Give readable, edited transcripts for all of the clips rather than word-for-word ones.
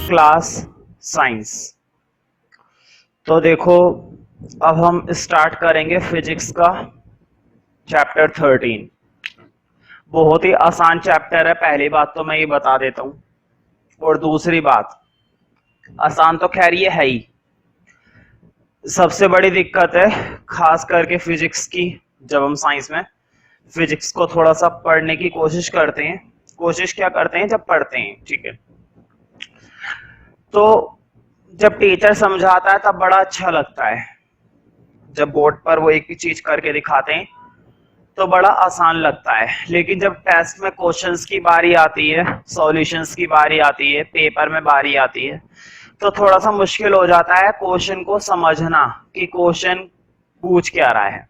Class science. तो देखो, अब हम स्टार्ट करेंगे फिजिक्स का चैप्टर 13। बहुत ही आसान चैप्टर है, पहली बात तो मैं ये बता देता हूँ। और दूसरी बात, आसान तो खैर ये है ही, सबसे बड़ी दिक्कत है खास करके फिजिक्स की। जब हम साइंस में फिजिक्स को थोड़ा सा पढ़ने की कोशिश करते हैं, कोशिश क्या करते हैं जब पढ़ते हैं, ठीक है, तो जब टीचर समझाता है तब बड़ा अच्छा लगता है। जब बोर्ड पर वो एक भी चीज करके दिखाते हैं तो बड़ा आसान लगता है, लेकिन जब टेस्ट में क्वेश्चंस की बारी आती है, सॉल्यूशंस की बारी आती है, पेपर में बारी आती है, तो थोड़ा सा मुश्किल हो जाता है क्वेश्चन को समझना कि क्वेश्चन पूछ क्या रहा है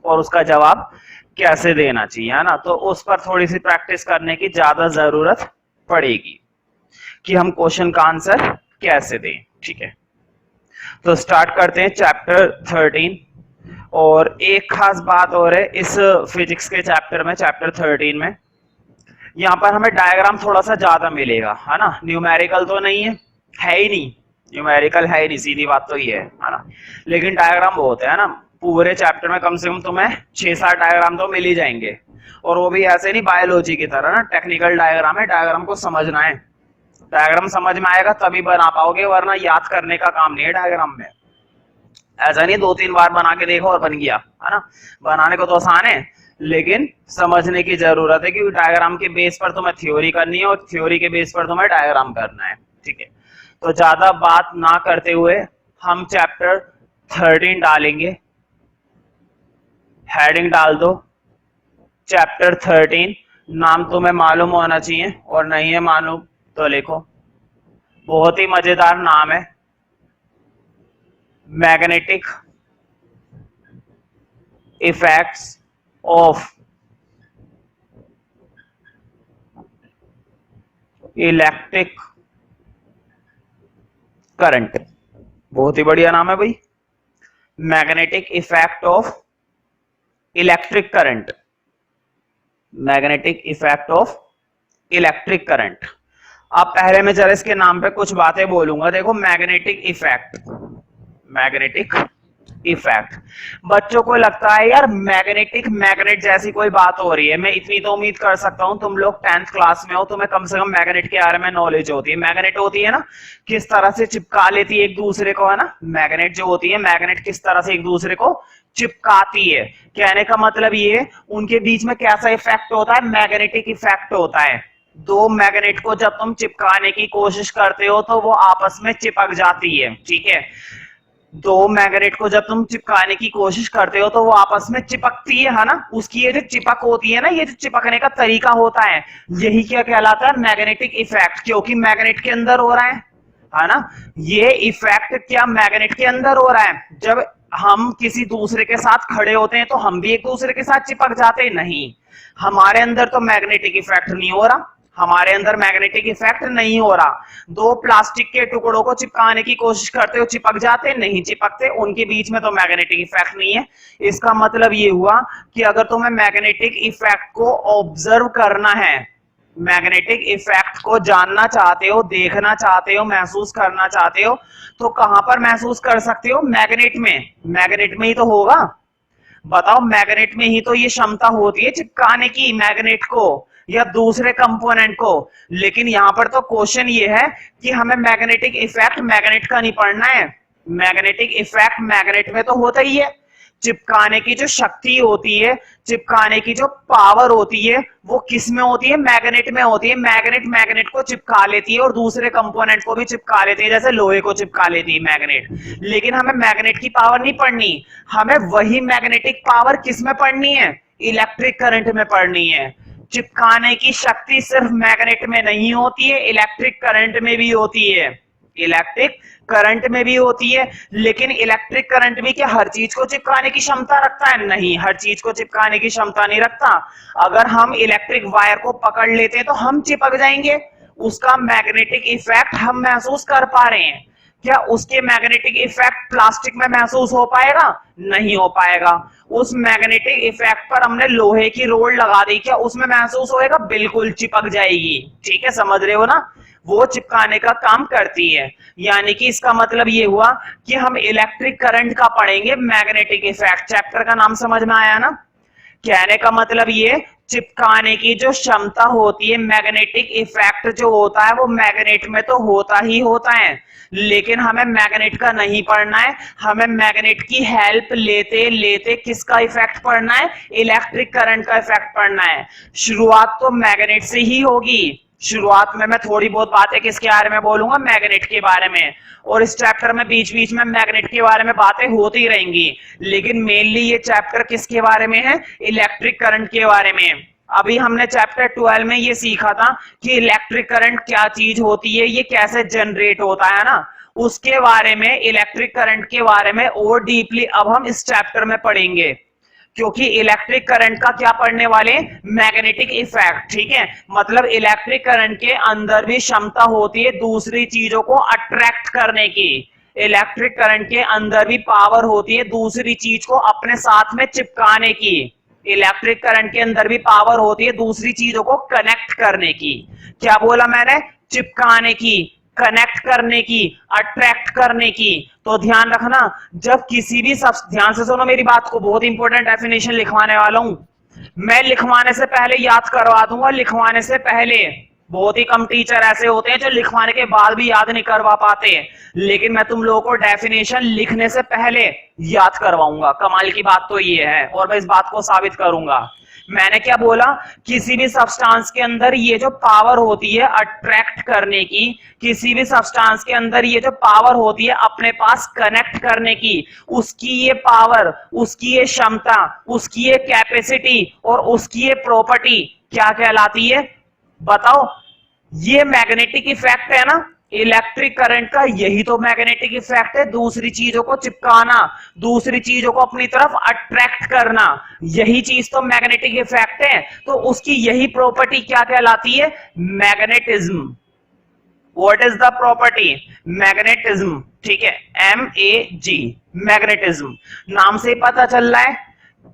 और उसका जवाब कैसे देना चाहिए, है ना। तो उस पर थोड़ी सी प्रैक्टिस करने की ज्यादा जरूरत पड़ेगी कि हम क्वेश्चन का आंसर कैसे दें, ठीक है। तो स्टार्ट करते हैं चैप्टर 13। और एक खास बात और है इस फिजिक्स के चैप्टर में, चैप्टर 13 में, यहाँ पर हमें डायग्राम थोड़ा सा ज्यादा मिलेगा, है ना। न्यूमेरिकल तो नहीं है ही नहीं, न्यूमेरिकल है ही नहीं, सीधी बात तो ये है ना। लेकिन डायग्राम बहुत है ना। पूरे चैप्टर में कम से कम तुम्हें 6-7 डायग्राम तो मिल ही जाएंगे, और वो भी ऐसे नहीं बायोलॉजी की तरह ना, टेक्निकल डायग्राम है, डायग्राम को समझना है। डायग्राम समझ में आएगा तभी बना पाओगे, वरना याद करने का काम नहीं है डायग्राम में। ऐसा नहीं 2-3 बार बना के देखो और बन गया, है ना। बनाने को तो आसान है, लेकिन समझने की जरूरत है, क्योंकि डायग्राम के बेस पर तुम्हें थ्योरी करनी है और थ्योरी के बेस पर तुम्हें डायग्राम करना है, ठीक है। तो ज्यादा बात ना करते हुए हम चैप्टर 13 डालेंगे। हेडिंग डाल दो चैप्टर 13। नाम तुम्हें मालूम होना चाहिए, और नहीं है मालूम तो लिखो। बहुत ही मजेदार नाम है, magnetic effects of electric current. बहुत ही बढ़िया नाम है भाई, magnetic effect of electric current. Magnetic effect of electric current. अब पहले मैं जरा इसके नाम पे कुछ बातें बोलूंगा। देखो, मैग्नेटिक इफेक्ट, मैग्नेटिक इफेक्ट, बच्चों को लगता है यार मैग्नेटिक, मैग्नेट जैसी कोई बात हो रही है। मैं इतनी तो उम्मीद कर सकता हूं, तुम लोग 10th क्लास में हो, तुम्हें कम से कम मैग्नेट के बारे में नॉलेज होती है। मैग्नेट होती है ना, किस तरह से चिपका लेती है एक दूसरे को, है ना। मैग्नेट जो होती है, मैग्नेट किस तरह से एक दूसरे को चिपकाती है। कहने का मतलब ये, उनके बीच में कैसा इफेक्ट होता है, मैग्नेटिक इफेक्ट होता है। दो मैग्नेट को जब तुम चिपकाने की कोशिश करते हो तो वो आपस में चिपक जाती है, ठीक है। दो मैग्नेट को जब तुम चिपकाने की कोशिश करते हो तो वो आपस में चिपकती है ना। उसकी ये जो चिपक होती है ना, ये जो चिपकने का तरीका होता है, यही क्या कहलाता है, मैग्नेटिक इफेक्ट। क्योंकि मैग्नेट के अंदर हो रहा है ना। ये इफेक्ट क्या मैग्नेट के अंदर हो रहा है। जब हम किसी दूसरे के साथ खड़े होते हैं तो हम भी एक दूसरे के साथ चिपक जाते हैं, नहीं। हमारे अंदर तो मैग्नेटिक इफेक्ट नहीं हो रहा, हमारे अंदर मैग्नेटिक इफेक्ट नहीं हो रहा। दो प्लास्टिक के टुकड़ों को चिपकाने की कोशिश करते हो, चिपक जाते, नहीं चिपकते, उनके बीच में तो मैग्नेटिक इफेक्ट नहीं है। इसका मतलब ये हुआ कि अगर तुम्हें मैग्नेटिक इफेक्ट को ऑब्जर्व करना है, मैग्नेटिक इफेक्ट को जानना चाहते हो, देखना चाहते हो, महसूस करना चाहते हो, तो कहां पर महसूस कर सकते हो, मैग्नेट में। मैग्नेट में ही तो होगा। बताओ, मैग्नेट में ही तो ये क्षमता होती है चिपकाने की, मैग्नेट को या दूसरे कंपोनेंट को। लेकिन यहां पर तो क्वेश्चन ये है कि हमें मैग्नेटिक इफेक्ट मैग्नेट का नहीं पढ़ना है। मैग्नेटिक इफेक्ट मैग्नेट में तो होता ही है। चिपकाने की जो शक्ति होती है, चिपकाने की जो पावर होती है, वो किस में होती है, मैग्नेट में होती है। मैग्नेट मैग्नेट को चिपका लेती है और दूसरे कंपोनेंट को भी चिपका लेती है, जैसे लोहे को चिपका लेती है मैग्नेट। लेकिन हमें मैग्नेट की पावर नहीं पढ़नी, हमें वही मैग्नेटिक पावर किस में पढ़नी है, इलेक्ट्रिक करंट में पढ़नी है। चिपकाने की शक्ति सिर्फ मैग्नेट में नहीं होती है, इलेक्ट्रिक करंट में भी होती है, इलेक्ट्रिक करंट में भी होती है। लेकिन इलेक्ट्रिक करंट भी क्या हर चीज को चिपकाने की क्षमता रखता है, नहीं, हर चीज को चिपकाने की क्षमता नहीं रखता। अगर हम इलेक्ट्रिक वायर को पकड़ लेते हैं तो हम चिपक जाएंगे, उसका मैग्नेटिक इफेक्ट हम महसूस कर पा रहे हैं। क्या उसके मैग्नेटिक इफेक्ट प्लास्टिक में महसूस हो पाएगा, नहीं हो पाएगा। उस मैग्नेटिक इफेक्ट पर हमने लोहे की रोड लगा दी, क्या उसमें महसूस होएगा, बिल्कुल चिपक जाएगी, ठीक है, समझ रहे हो ना। वो चिपकाने का काम करती है। यानी कि इसका मतलब ये हुआ कि हम इलेक्ट्रिक करंट का पढ़ेंगे मैग्नेटिक इफेक्ट। चैप्टर का नाम समझ में आया ना? कहने का मतलब ये चिपकाने की जो क्षमता होती है, मैग्नेटिक इफेक्ट जो होता है वो मैग्नेट में तो होता ही होता है, लेकिन हमें मैग्नेट का नहीं पढ़ना है, हमें मैग्नेट की हेल्प लेते लेते किसका इफेक्ट पढ़ना है? इलेक्ट्रिक करंट का इफेक्ट पढ़ना है। शुरुआत तो मैग्नेट से ही होगी। शुरुआत में मैं थोड़ी बहुत बातें किसके बारे में बोलूंगा? मैग्नेट के बारे में। और इस चैप्टर में बीच बीच में मैग्नेट के बारे में बातें होती रहेंगी, लेकिन मेनली ये चैप्टर किसके बारे में है? इलेक्ट्रिक करंट के बारे में। अभी हमने चैप्टर 12 में ये सीखा था कि इलेक्ट्रिक करंट क्या चीज होती है, ये कैसे जनरेट होता है ना, उसके बारे में, इलेक्ट्रिक करंट के बारे में और डीपली अब हम इस चैप्टर में पढ़ेंगे। क्योंकि इलेक्ट्रिक करंट का क्या पढ़ने वाले? Magnetic effect. ठीक है, मतलब इलेक्ट्रिक करंट के अंदर भी क्षमता होती है दूसरी चीजों को अट्रैक्ट करने की। इलेक्ट्रिक करंट के अंदर भी पावर होती है दूसरी चीज को अपने साथ में चिपकाने की। इलेक्ट्रिक करंट के अंदर भी पावर होती है दूसरी चीजों को कनेक्ट करने की। क्या बोला मैंने? चिपकाने की, कनेक्ट करने की, अट्रैक्ट करने की। तो ध्यान रखना, जब किसी भी ध्यान से सुनो मेरी बात को, बहुत इंपॉर्टेंट डेफिनेशन लिखवाने वाला हूं मैं। लिखवाने से पहले याद करवा दूंगा, लिखवाने से पहले। बहुत ही कम टीचर ऐसे होते हैं जो लिखवाने के बाद भी याद नहीं करवा पाते, लेकिन मैं तुम लोगों को डेफिनेशन लिखने से पहले याद करवाऊंगा। कमाल की बात तो ये है, और मैं इस बात को साबित करूंगा। मैंने क्या बोला? किसी भी सब्सटेंस के अंदर ये जो पावर होती है अट्रैक्ट करने की, किसी भी सब्सटेंस के अंदर ये जो पावर होती है अपने पास कनेक्ट करने की, उसकी ये पावर, उसकी ये क्षमता, उसकी ये कैपेसिटी और उसकी ये प्रॉपर्टी क्या कहलाती है? बताओ। ये मैग्नेटिक इफेक्ट है ना इलेक्ट्रिक करंट का, यही तो मैग्नेटिक इफेक्ट है। दूसरी चीजों को चिपकाना, दूसरी चीजों को अपनी तरफ अट्रैक्ट करना, यही चीज तो मैग्नेटिक इफेक्ट है। तो उसकी यही प्रॉपर्टी क्या कहलाती है? Magnetism. What is the property? Magnetism. ठीक है, MEG, मैग्नेटिज्म। नाम से पता चल रहा है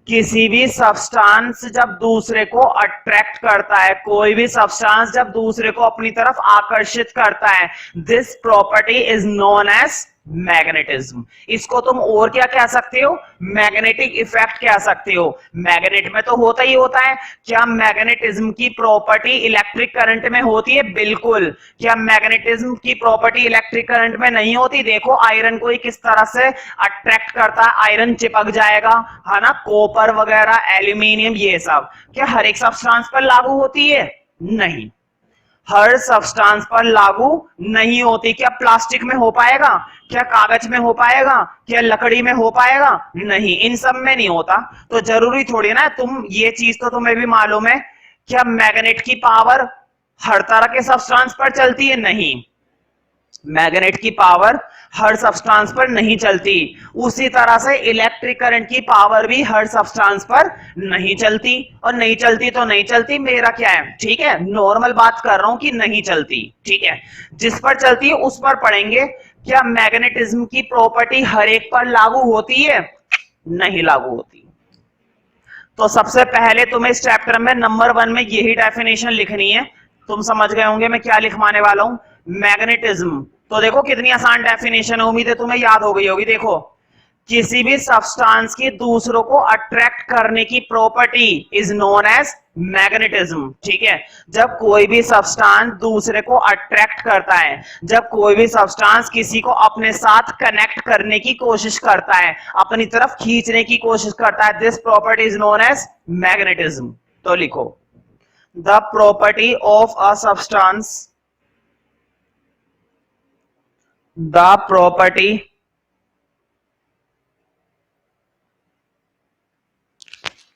किसी भी सब्सटेंस जब दूसरे को अट्रैक्ट करता है, कोई भी सब्सटेंस जब दूसरे को अपनी तरफ आकर्षित करता है, this property is known as magnetism. इसको तुम और क्या कह सकते हो? मैग्नेटिक इफेक्ट कह सकते हो। मैग्नेट में तो होता ही होता है। क्या मैग्नेटिज्म की प्रॉपर्टी इलेक्ट्रिक करंट में होती है? बिल्कुल। क्या मैग्नेटिज्म की प्रॉपर्टी इलेक्ट्रिक करंट में नहीं होती? देखो आयरन को किस तरह से अट्रैक्ट करता है, आयरन चिपक जाएगा, है ना, कॉपर वगैरह, एल्यूमिनियम, ये सब। क्या हर एक सब्सटेंस पर लागू होती है? नहीं, हर सब्सटेंस पर लागू नहीं होती। क्या प्लास्टिक में हो पाएगा? क्या कागज में हो पाएगा? क्या लकड़ी में हो पाएगा? नहीं, इन सब में नहीं होता। तो जरूरी थोड़ी ना तुम, ये चीज तो तुम्हें भी मालूम है। क्या मैग्नेट की पावर हर तरह के सब्सटेंस पर चलती है? नहीं, मैग्नेट की पावर हर सब्सटेंस पर नहीं चलती। उसी तरह से इलेक्ट्रिक करंट की पावर भी हर सब्सटेंस पर नहीं चलती, और नहीं चलती तो नहीं चलती, मेरा क्या है, ठीक है, नॉर्मल बात कर रहा हूं कि नहीं चलती। ठीक है, जिस पर चलती है उस पर पढ़ेंगे। क्या मैग्नेटिज्म की प्रॉपर्टी हर एक पर लागू होती है? नहीं लागू होती। तो सबसे पहले तुम्हें इस चैप्टर में नंबर 1 में यही डेफिनेशन लिखनी है। तुम समझ गए होंगे मैं क्या लिखवाने वाला हूं, मैग्नेटिज्म। तो देखो कितनी आसान डेफिनेशन है, उम्मीद है तुम्हें याद हो गई होगी। देखो, किसी भी सब्सटेंस की दूसरों को अट्रैक्ट करने की property is known as magnetism. ठीक है, जब कोई भी सब्सटेंस दूसरे को अट्रैक्ट करता है, जब कोई भी सब्सटेंस किसी को अपने साथ कनेक्ट करने की कोशिश करता है, अपनी तरफ खींचने की कोशिश करता है, this property is known as magnetism. तो लिखो, the property of a substance, the property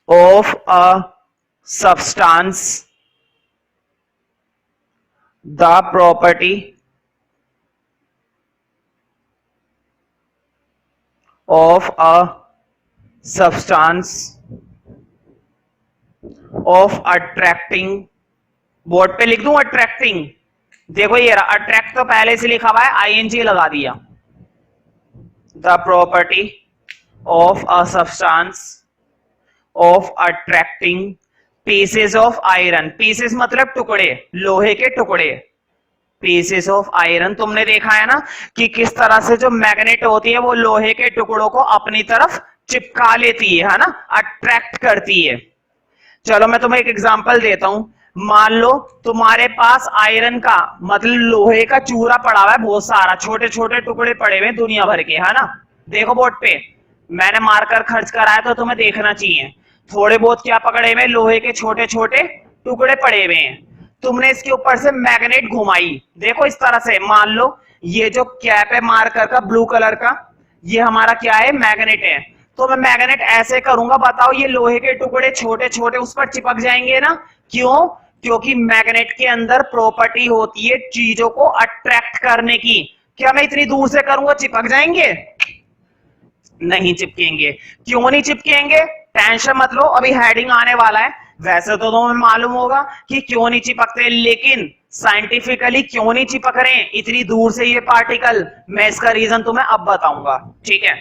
of a substance, the property of a substance of attracting, board पे लिख दूं अट्रैक्टिंग। देखो ये रहा, अट्रैक्ट तो पहले से लिखा हुआ है, आईएनजी लगा दिया। The property of a substance of attracting pieces of iron, pieces मतलब टुकड़े, लोहे के टुकड़े, पीसेस ऑफ आयरन। तुमने देखा है ना कि किस तरह से जो मैग्नेट होती है वो लोहे के टुकड़ों को अपनी तरफ चिपका लेती है ना, अट्रैक्ट करती है। चलो मैं तुम्हें एक एग्जांपल देता हूं। मान लो तुम्हारे पास आयरन का मतलब लोहे का चूरा पड़ा हुआ है, बहुत सारा छोटे छोटे टुकड़े पड़े हुए दुनिया भर के, है ना। देखो बोर्ड पे मैंने मार्कर खर्च कराया तो तुम्हें देखना चाहिए। थोड़े बहुत क्या पकड़े हुए, लोहे के छोटे छोटे टुकड़े पड़े हुए हैं। तुमने इसके ऊपर से मैग्नेट घुमाई, देखो इस तरह से। मान लो ये जो कैप है मार्कर का ब्लू कलर का, ये हमारा क्या है, मैग्नेट है। तो मैं मैग्नेट ऐसे करूंगा, बताओ ये लोहे के टुकड़े छोटे छोटे उस पर चिपक जाएंगे ना। क्यों? क्योंकि मैग्नेट के अंदर प्रॉपर्टी होती है चीजों को अट्रैक्ट करने की। क्या मैं इतनी दूर से करूंगा चिपक जाएंगे? नहीं चिपकेंगे। क्यों नहीं चिपकेंगे? टेंशन मत लो, अभी हेडिंग आने वाला है। वैसे तो तुम्हें मालूम होगा कि क्यों नहीं चिपकते, लेकिन साइंटिफिकली क्यों नहीं चिपक रहे हैं इतनी दूर से ये पार्टिकल, मैं इसका रीजन तुम्हें अब बताऊंगा। ठीक है,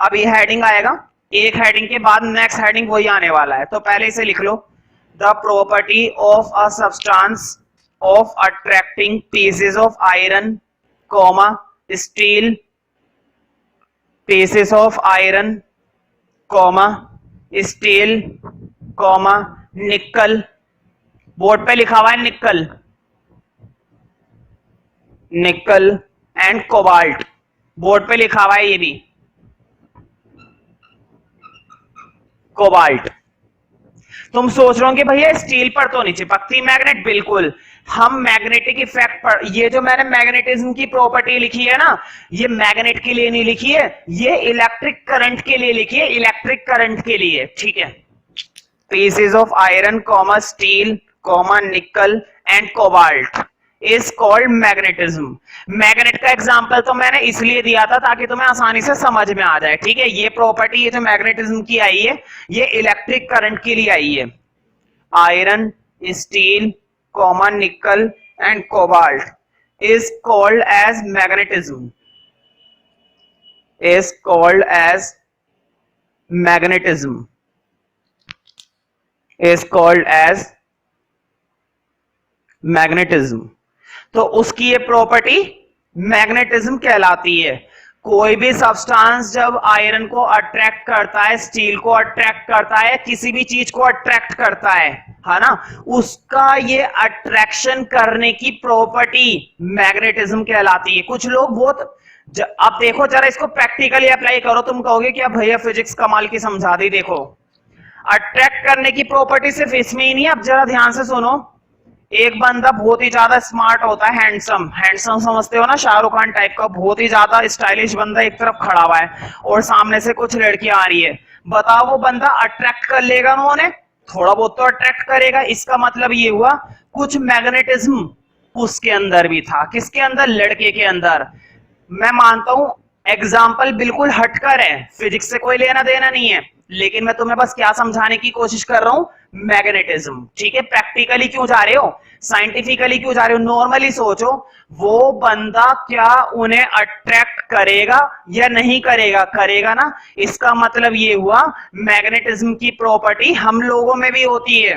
अभी हेडिंग आएगा, एक हेडिंग के बाद नेक्स्ट हेडिंग वही आने वाला है, तो पहले इसे लिख लो। The property of a substance of attracting pieces of iron comma steel, pieces of iron comma steel comma nickel. Board पे लिखा हुआ है निकल, निकल एंड कोबाल्ट, बोर्ड पे लिखा हुआ है ये भी कोबाल्ट। तुम सोच रहे हो कि भैया स्टील पर तो नहीं चिपकती मैग्नेट, बिल्कुल। हम मैग्नेटिक इफेक्ट पर, ये जो मैंने मैग्नेटिज्म की प्रॉपर्टी लिखी है ना, ये मैग्नेट के लिए नहीं लिखी है, ये इलेक्ट्रिक करंट के लिए लिखी है, इलेक्ट्रिक करंट के लिए। ठीक है, pieces of iron comma steel comma निकल and cobalt is called magnetism. Magnet का एग्जांपल तो मैंने इसलिए दिया था ताकि तुम्हें आसानी से समझ में आ जाए। ठीक है, ये प्रॉपर्टी ये जो मैग्नेटिज्म की आई है ये इलेक्ट्रिक करंट के लिए आई है। आयरन स्टील कॉमा निकल and cobalt is called as magnetism, is called as magnetism, is called as magnetism। तो उसकी ये प्रॉपर्टी मैग्नेटिज्म कहलाती है। कोई भी सब्सटेंस जब आयरन को अट्रैक्ट करता है, स्टील को अट्रैक्ट करता है, किसी भी चीज को अट्रैक्ट करता है ना, उसका ये अट्रैक्शन करने की प्रॉपर्टी मैग्नेटिज्म कहलाती है। कुछ लोग बहुत अब देखो जरा इसको प्रैक्टिकली अप्लाई करो, तुम कहोगे कि भैया फिजिक्स कमाल की समझा दी। देखो अट्रैक्ट करने की प्रॉपर्टी सिर्फ इसमें ही नहीं, अब जरा ध्यान से सुनो। एक बंदा बहुत ही ज्यादा स्मार्ट होता है, हैंडसम, हैंडसम समझते हो ना, शाहरुख खान टाइप का, बहुत ही ज्यादा स्टाइलिश बंदा एक तरफ खड़ा हुआ है और सामने से कुछ लड़कियां आ रही है। बताओ वो बंदा अट्रैक्ट कर लेगा ना उन्हें? थोड़ा बहुत तो अट्रैक्ट करेगा। इसका मतलब ये हुआ कुछ मैग्नेटिज्म उसके अंदर भी था। किसके अंदर? लड़के के अंदर। मैं मानता हूं एग्जाम्पल बिल्कुल हटकर है, फिजिक्स से कोई लेना देना नहीं है, लेकिन मैं तुम्हें बस क्या समझाने की कोशिश कर रहा हूं, मैग्नेटिज्म। ठीक है, प्रैक्टिकली क्यों जा रहे हो, साइंटिफिकली क्यों जा रहे हो? नॉर्मली सोचो, वो बंदा क्या उन्हें अट्रैक्ट करेगा या नहीं करेगा? करेगा ना। इसका मतलब ये हुआ मैग्नेटिज्म की प्रॉपर्टी हम लोगों में भी होती है।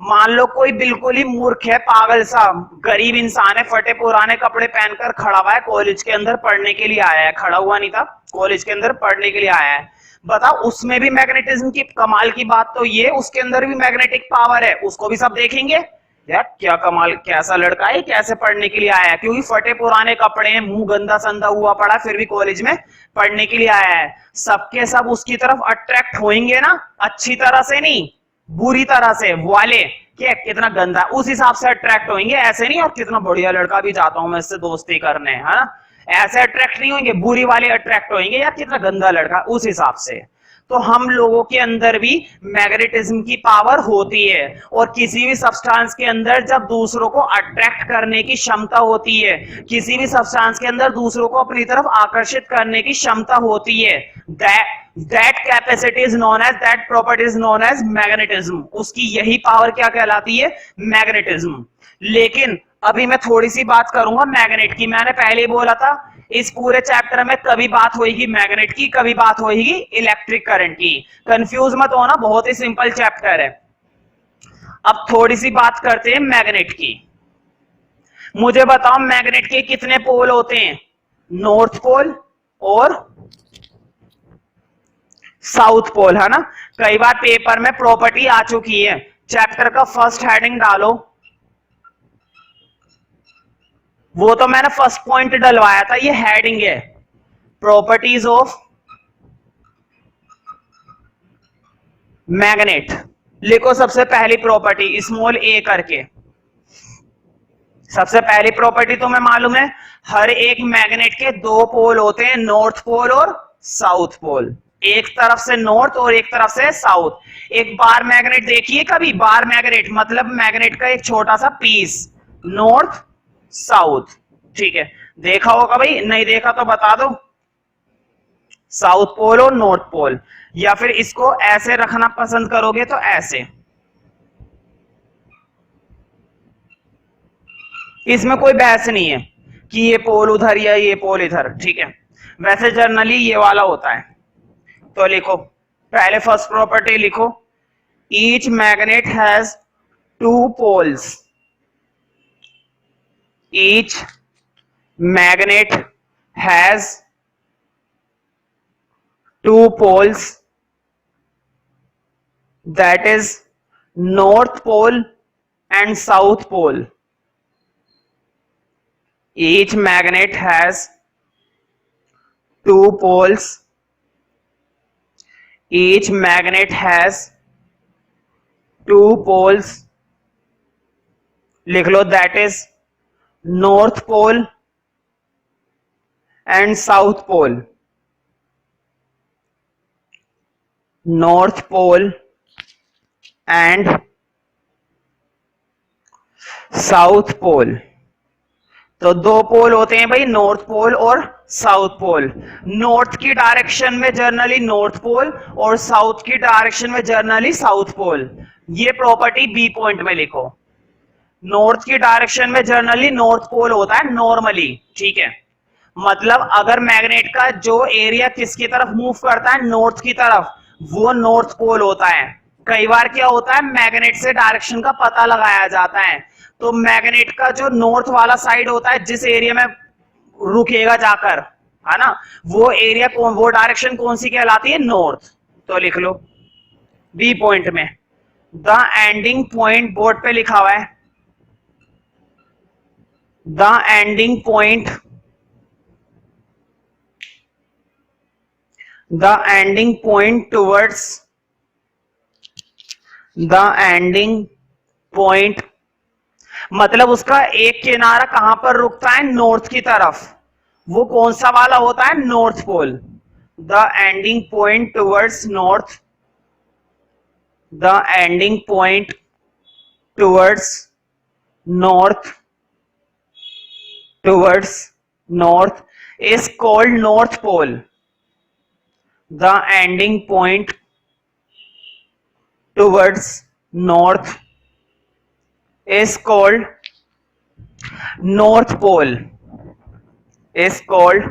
मान लो कोई बिल्कुल ही मूर्ख है, पागल सा गरीब इंसान है, फटे पुराने कपड़े पहनकर खड़ा हुआ है, कॉलेज के अंदर पढ़ने के लिए आया है, खड़ा हुआ नहीं था, कॉलेज के अंदर पढ़ने के लिए आया है। बताओ उसमें भी मैग्नेटिज्म की कमाल की बात तो ये, उसके अंदर भी मैग्नेटिक पावर है, उसको भी सब देखेंगे यार क्या कमाल, कैसा लड़का है, कैसे पढ़ने के लिए आया है। क्योंकि फटे पुराने कपड़े हैं, मुंह गंदा संदा हुआ पड़ा, फिर भी कॉलेज में पढ़ने के लिए आया है। सबके सब उसकी तरफ अट्रैक्ट होंगे ना, अच्छी तरह से नहीं, बुरी तरह से, वाले क्या कितना गंदा, उस हिसाब से अट्रैक्ट होंगे। ऐसे नहीं और कितना बढ़िया लड़का भी जाता हूं मैं इससे दोस्ती करने, है ना, ऐसे अट्रैक्ट नहीं होंगे, बुरी वाले अट्रैक्ट होंगे, या कितना गंदा लड़का, उस हिसाब से। तो हम लोगों के अंदर भी मैग्नेटिज्म की पावर होती है, और किसी भी सब्सटेंस के अंदर जब दूसरों को अट्रैक्ट करने की क्षमता होती है, किसी भी सब्सटेंस के अंदर दूसरों को अपनी तरफ आकर्षित करने की क्षमता होती है, that capacity is known as, that property is known as magnetism। उसकी यही पावर क्या कहलाती है? मैग्नेटिज्म। लेकिन अभी मैं थोड़ी सी बात करूंगा मैग्नेट की। मैंने पहले ही बोला था इस पूरे चैप्टर में कभी बात होगी मैग्नेट की, कभी बात होगी इलेक्ट्रिक करंट की। कंफ्यूज मत होना, बहुत ही सिंपल चैप्टर है। अब थोड़ी सी बात करते हैं मैग्नेट की। मुझे बताओ मैग्नेट के कितने पोल होते हैं, नॉर्थ पोल और साउथ पोल, है ना। कई बार पेपर में प्रॉपर्टी आ चुकी है, चैप्टर का फर्स्ट हेडिंग डालो, वो तो मैंने फर्स्ट पॉइंट डलवाया था, ये हेडिंग है, प्रॉपर्टीज ऑफ मैग्नेट। लिखो सबसे पहली प्रॉपर्टी स्मॉल ए करके। सबसे पहली प्रॉपर्टी तुम्हें मालूम है, हर एक मैग्नेट के दो पोल होते हैं, नॉर्थ पोल और साउथ पोल, एक तरफ से नॉर्थ और एक तरफ से साउथ। एक बार मैग्नेट देखिए कभी, बार मैग्नेट मतलब मैग्नेट का एक छोटा सा पीस, नॉर्थ साउथ, ठीक है। देखा होगा भाई, नहीं देखा तो बता दो, साउथ पोल और नॉर्थ पोल। या फिर इसको ऐसे रखना पसंद करोगे तो ऐसे, इसमें कोई बहस नहीं है कि ये पोल उधर या ये पोल इधर, ठीक है। वैसे जनरली ये वाला होता है। तो लिखो पहले फर्स्ट प्रॉपर्टी लिखो, each magnet has two poles, each magnet has two poles, that is north pole and south pole. Each magnet has two poles, each magnet has two poles, लिख लो, that is north pole and south pole, north pole and south pole. तो दो pole होते हैं भाई, north pole और south pole. नॉर्थ की डायरेक्शन में जर्नली नॉर्थ पोल और साउथ की डायरेक्शन में जर्नली साउथ पोल। ये प्रॉपर्टी बी पॉइंट में लिखो, नॉर्थ की डायरेक्शन में जर्नली नॉर्थ पोल होता है नॉर्मली, ठीक है। मतलब अगर मैग्नेट का जो एरिया किसकी तरफ मूव करता है, नॉर्थ की तरफ, वो नॉर्थ पोल होता है। कई बार क्या होता है, मैग्नेट से डायरेक्शन का पता लगाया जाता है, तो मैग्नेट का जो नॉर्थ वाला साइड होता है, जिस एरिया में रुकेगा जाकर, है ना, वो एरिया कौन, वो डायरेक्शन कौन सी कहलाती है, नॉर्थ। तो लिख लो बी पॉइंट में, द एंडिंग पॉइंट, बोर्ड पे लिखा हुआ है, the ending point, the ending point towards, the ending point मतलब उसका एक किनारा कहां पर रुकता है, नॉर्थ की तरफ, वो कौन सा वाला होता है, north pole. The ending point towards north, the ending point towards north, towards north is called north pole. The ending point towards north is called north pole, is called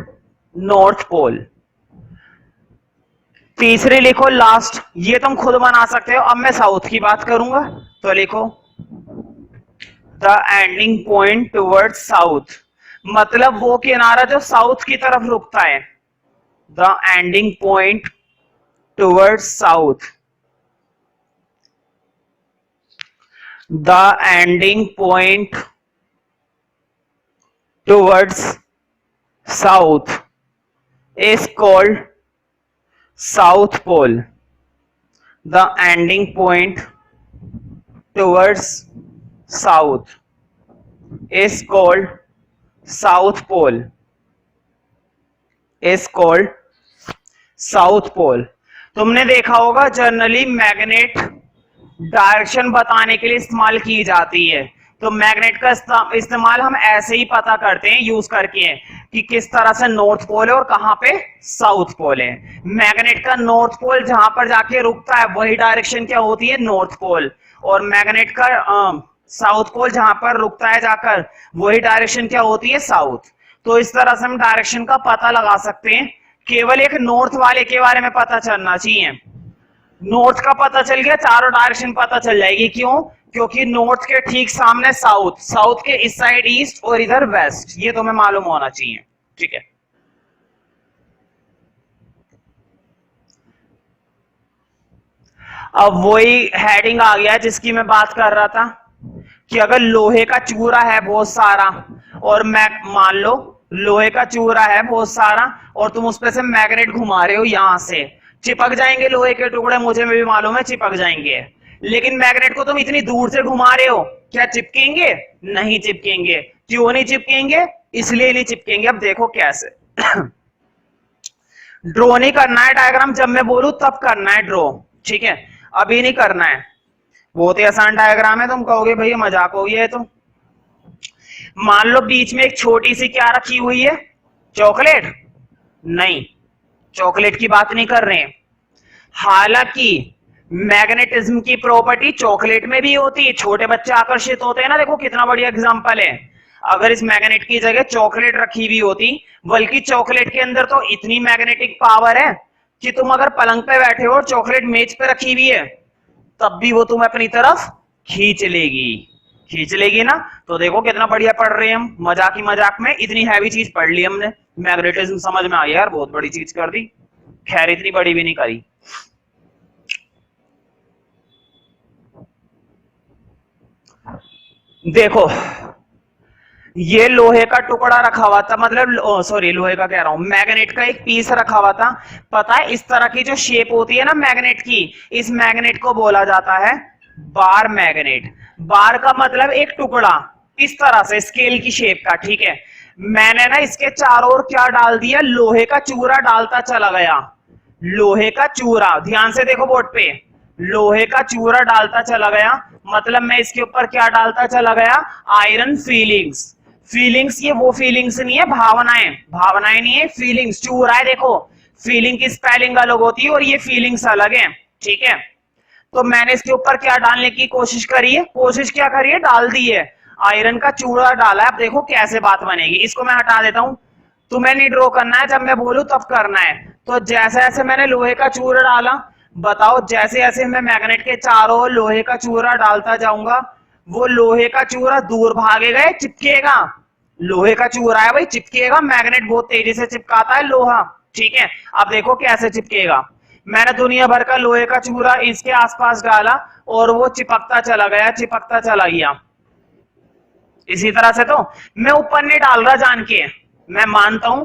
north pole। तीसरी लिखो last, ये तुम खुद बना सकते हो, अब मैं साउथ की बात करूंगा। तो लिखो the ending point towards south, मतलब वो किनारा जो साउथ की तरफ रुकता है, the ending point towards south, the ending point towards south is called south pole। the ending point towards south is called south pole, is called south pole। तुमने देखा होगा जनरली मैग्नेट डायरेक्शन बताने के लिए इस्तेमाल की जाती है, तो मैग्नेट का इस्तेमाल हम ऐसे ही पता करते हैं यूज करके कि किस तरह से नॉर्थ पोल है और कहां पे साउथ पोल है। मैग्नेट का नॉर्थ पोल जहां पर जाके रुकता है वही डायरेक्शन क्या होती है, नॉर्थ पोल, और मैग्नेट का साउथ पोल जहां पर रुकता है जाकर वही डायरेक्शन क्या होती है, साउथ। तो इस तरह से हम डायरेक्शन का पता लगा सकते हैं, केवल एक नॉर्थ वाले के बारे में पता चलना चाहिए। नॉर्थ का पता चल गया, चारों डायरेक्शन पता चल जाएगी। क्यों? क्योंकि नॉर्थ के ठीक सामने साउथ, साउथ के इस साइड ईस्ट और इधर वेस्ट, ये तुम्हें मालूम होना चाहिए। ठीक है, अब वही हेडिंग आ गया जिसकी मैं बात कर रहा था कि अगर लोहे का चूरा है बहुत सारा, और मैं मान लो लोहे का चूरा है बहुत सारा और तुम उस पे से मैग्नेट घुमा रहे हो, यहां से चिपक जाएंगे लोहे के टुकड़े, मुझे भी मालूम है चिपक जाएंगे। लेकिन मैग्नेट को तुम इतनी दूर से घुमा रहे हो, क्या चिपकेंगे? नहीं चिपकेंगे। क्यों नहीं चिपकेंगे? इसलिए नहीं चिपकेंगे, अब देखो कैसे। ड्रॉ नहीं करना है डायग्राम, जब मैं बोलूं तब करना है ड्रॉ, ठीक है? अभी नहीं करना है। बहुत ही आसान डायग्राम है, तुम कहोगे भैया मजाक हो गया है। तो मान लो बीच में एक छोटी सी क्या रखी हुई है? चॉकलेट? नहीं, चॉकलेट की बात नहीं कर रहे हैं। हालांकि मैग्नेटिज्म की प्रॉपर्टी चॉकलेट में भी होती है, छोटे बच्चे आकर्षित होते हैं ना, देखो कितना बढ़िया एग्जांपल है। अगर इस मैग्नेट की जगह चॉकलेट रखी हुई होती, बल्कि चॉकलेट के अंदर तो इतनी मैग्नेटिक पावर है कि तुम अगर पलंग पे बैठे हो और चॉकलेट मेज पे रखी हुई है, तब भी वो तुम्हें अपनी तरफ खींच लेगी, खींच लेगी ना। तो देखो कितना बढ़िया पढ़ रहे हैं हम, मजाक ही मजाक में इतनी हैवी चीज पढ़ ली हमने। मैग्नेटिज्म समझ में आई यार, बहुत बड़ी चीज कर दी। खैर इतनी बड़ी भी नहीं करी। देखो ये लोहे का टुकड़ा रखा हुआ था, मतलब सॉरी लोहे का कह रहा हूं, मैग्नेट का एक पीस रखा हुआ था। पता है इस तरह की जो शेप होती है ना मैग्नेट की, इस मैग्नेट को बोला जाता है बार मैग्नेट। बार का मतलब एक टुकड़ा इस तरह से स्केल की शेप का, ठीक है? मैंने ना इसके चारों ओर क्या डाल दिया? लोहे का चूरा डालता चला गया। लोहे का चूरा, ध्यान से देखो बोर्ड पे, लोहे का चूरा डालता चला गया, मतलब मैं इसके ऊपर क्या डालता चला गया? Iron feelings. फीलिंग्स ये वो फीलिंग्स नहीं है, भावनाएं, भावनाएं नहीं है, फीलिंग्स। चूरा है देखो, फीलिंग की स्पेलिंग अलग होती है और ये फीलिंग्स अलग है, ठीक है? तो मैंने इसके ऊपर क्या डालने की कोशिश करी है? कोशिश क्या करी है? डाल दी है, आयरन का चूड़ा डाला है। अब देखो कैसे बात बनेगी, इसको मैं हटा देता हूं। तुम्हें नहीं ड्रॉ करना है, जब मैं बोलूं तब करना है। तो जैसे जैसे मैंने लोहे का चूरा डाला, बताओ जैसे जैसे मैं मैग्नेट के चारों लोहे का चूरा डालता जाऊंगा, वो लोहे का चूरा दूर भागेगा या चिपकेगा? लोहे का चूरा है भाई, चिपकेगा। मैग्नेट बहुत तेजी से चिपकाता है लोहा, ठीक है? अब देखो कैसे चिपकेगा। मैंने दुनिया भर का लोहे का चूरा इसके आसपास डाला और वो चिपकता चला गया, चिपकता चला गया। इसी तरह से तो मैं ऊपर नहीं डाल रहा जान के, मैं मानता हूं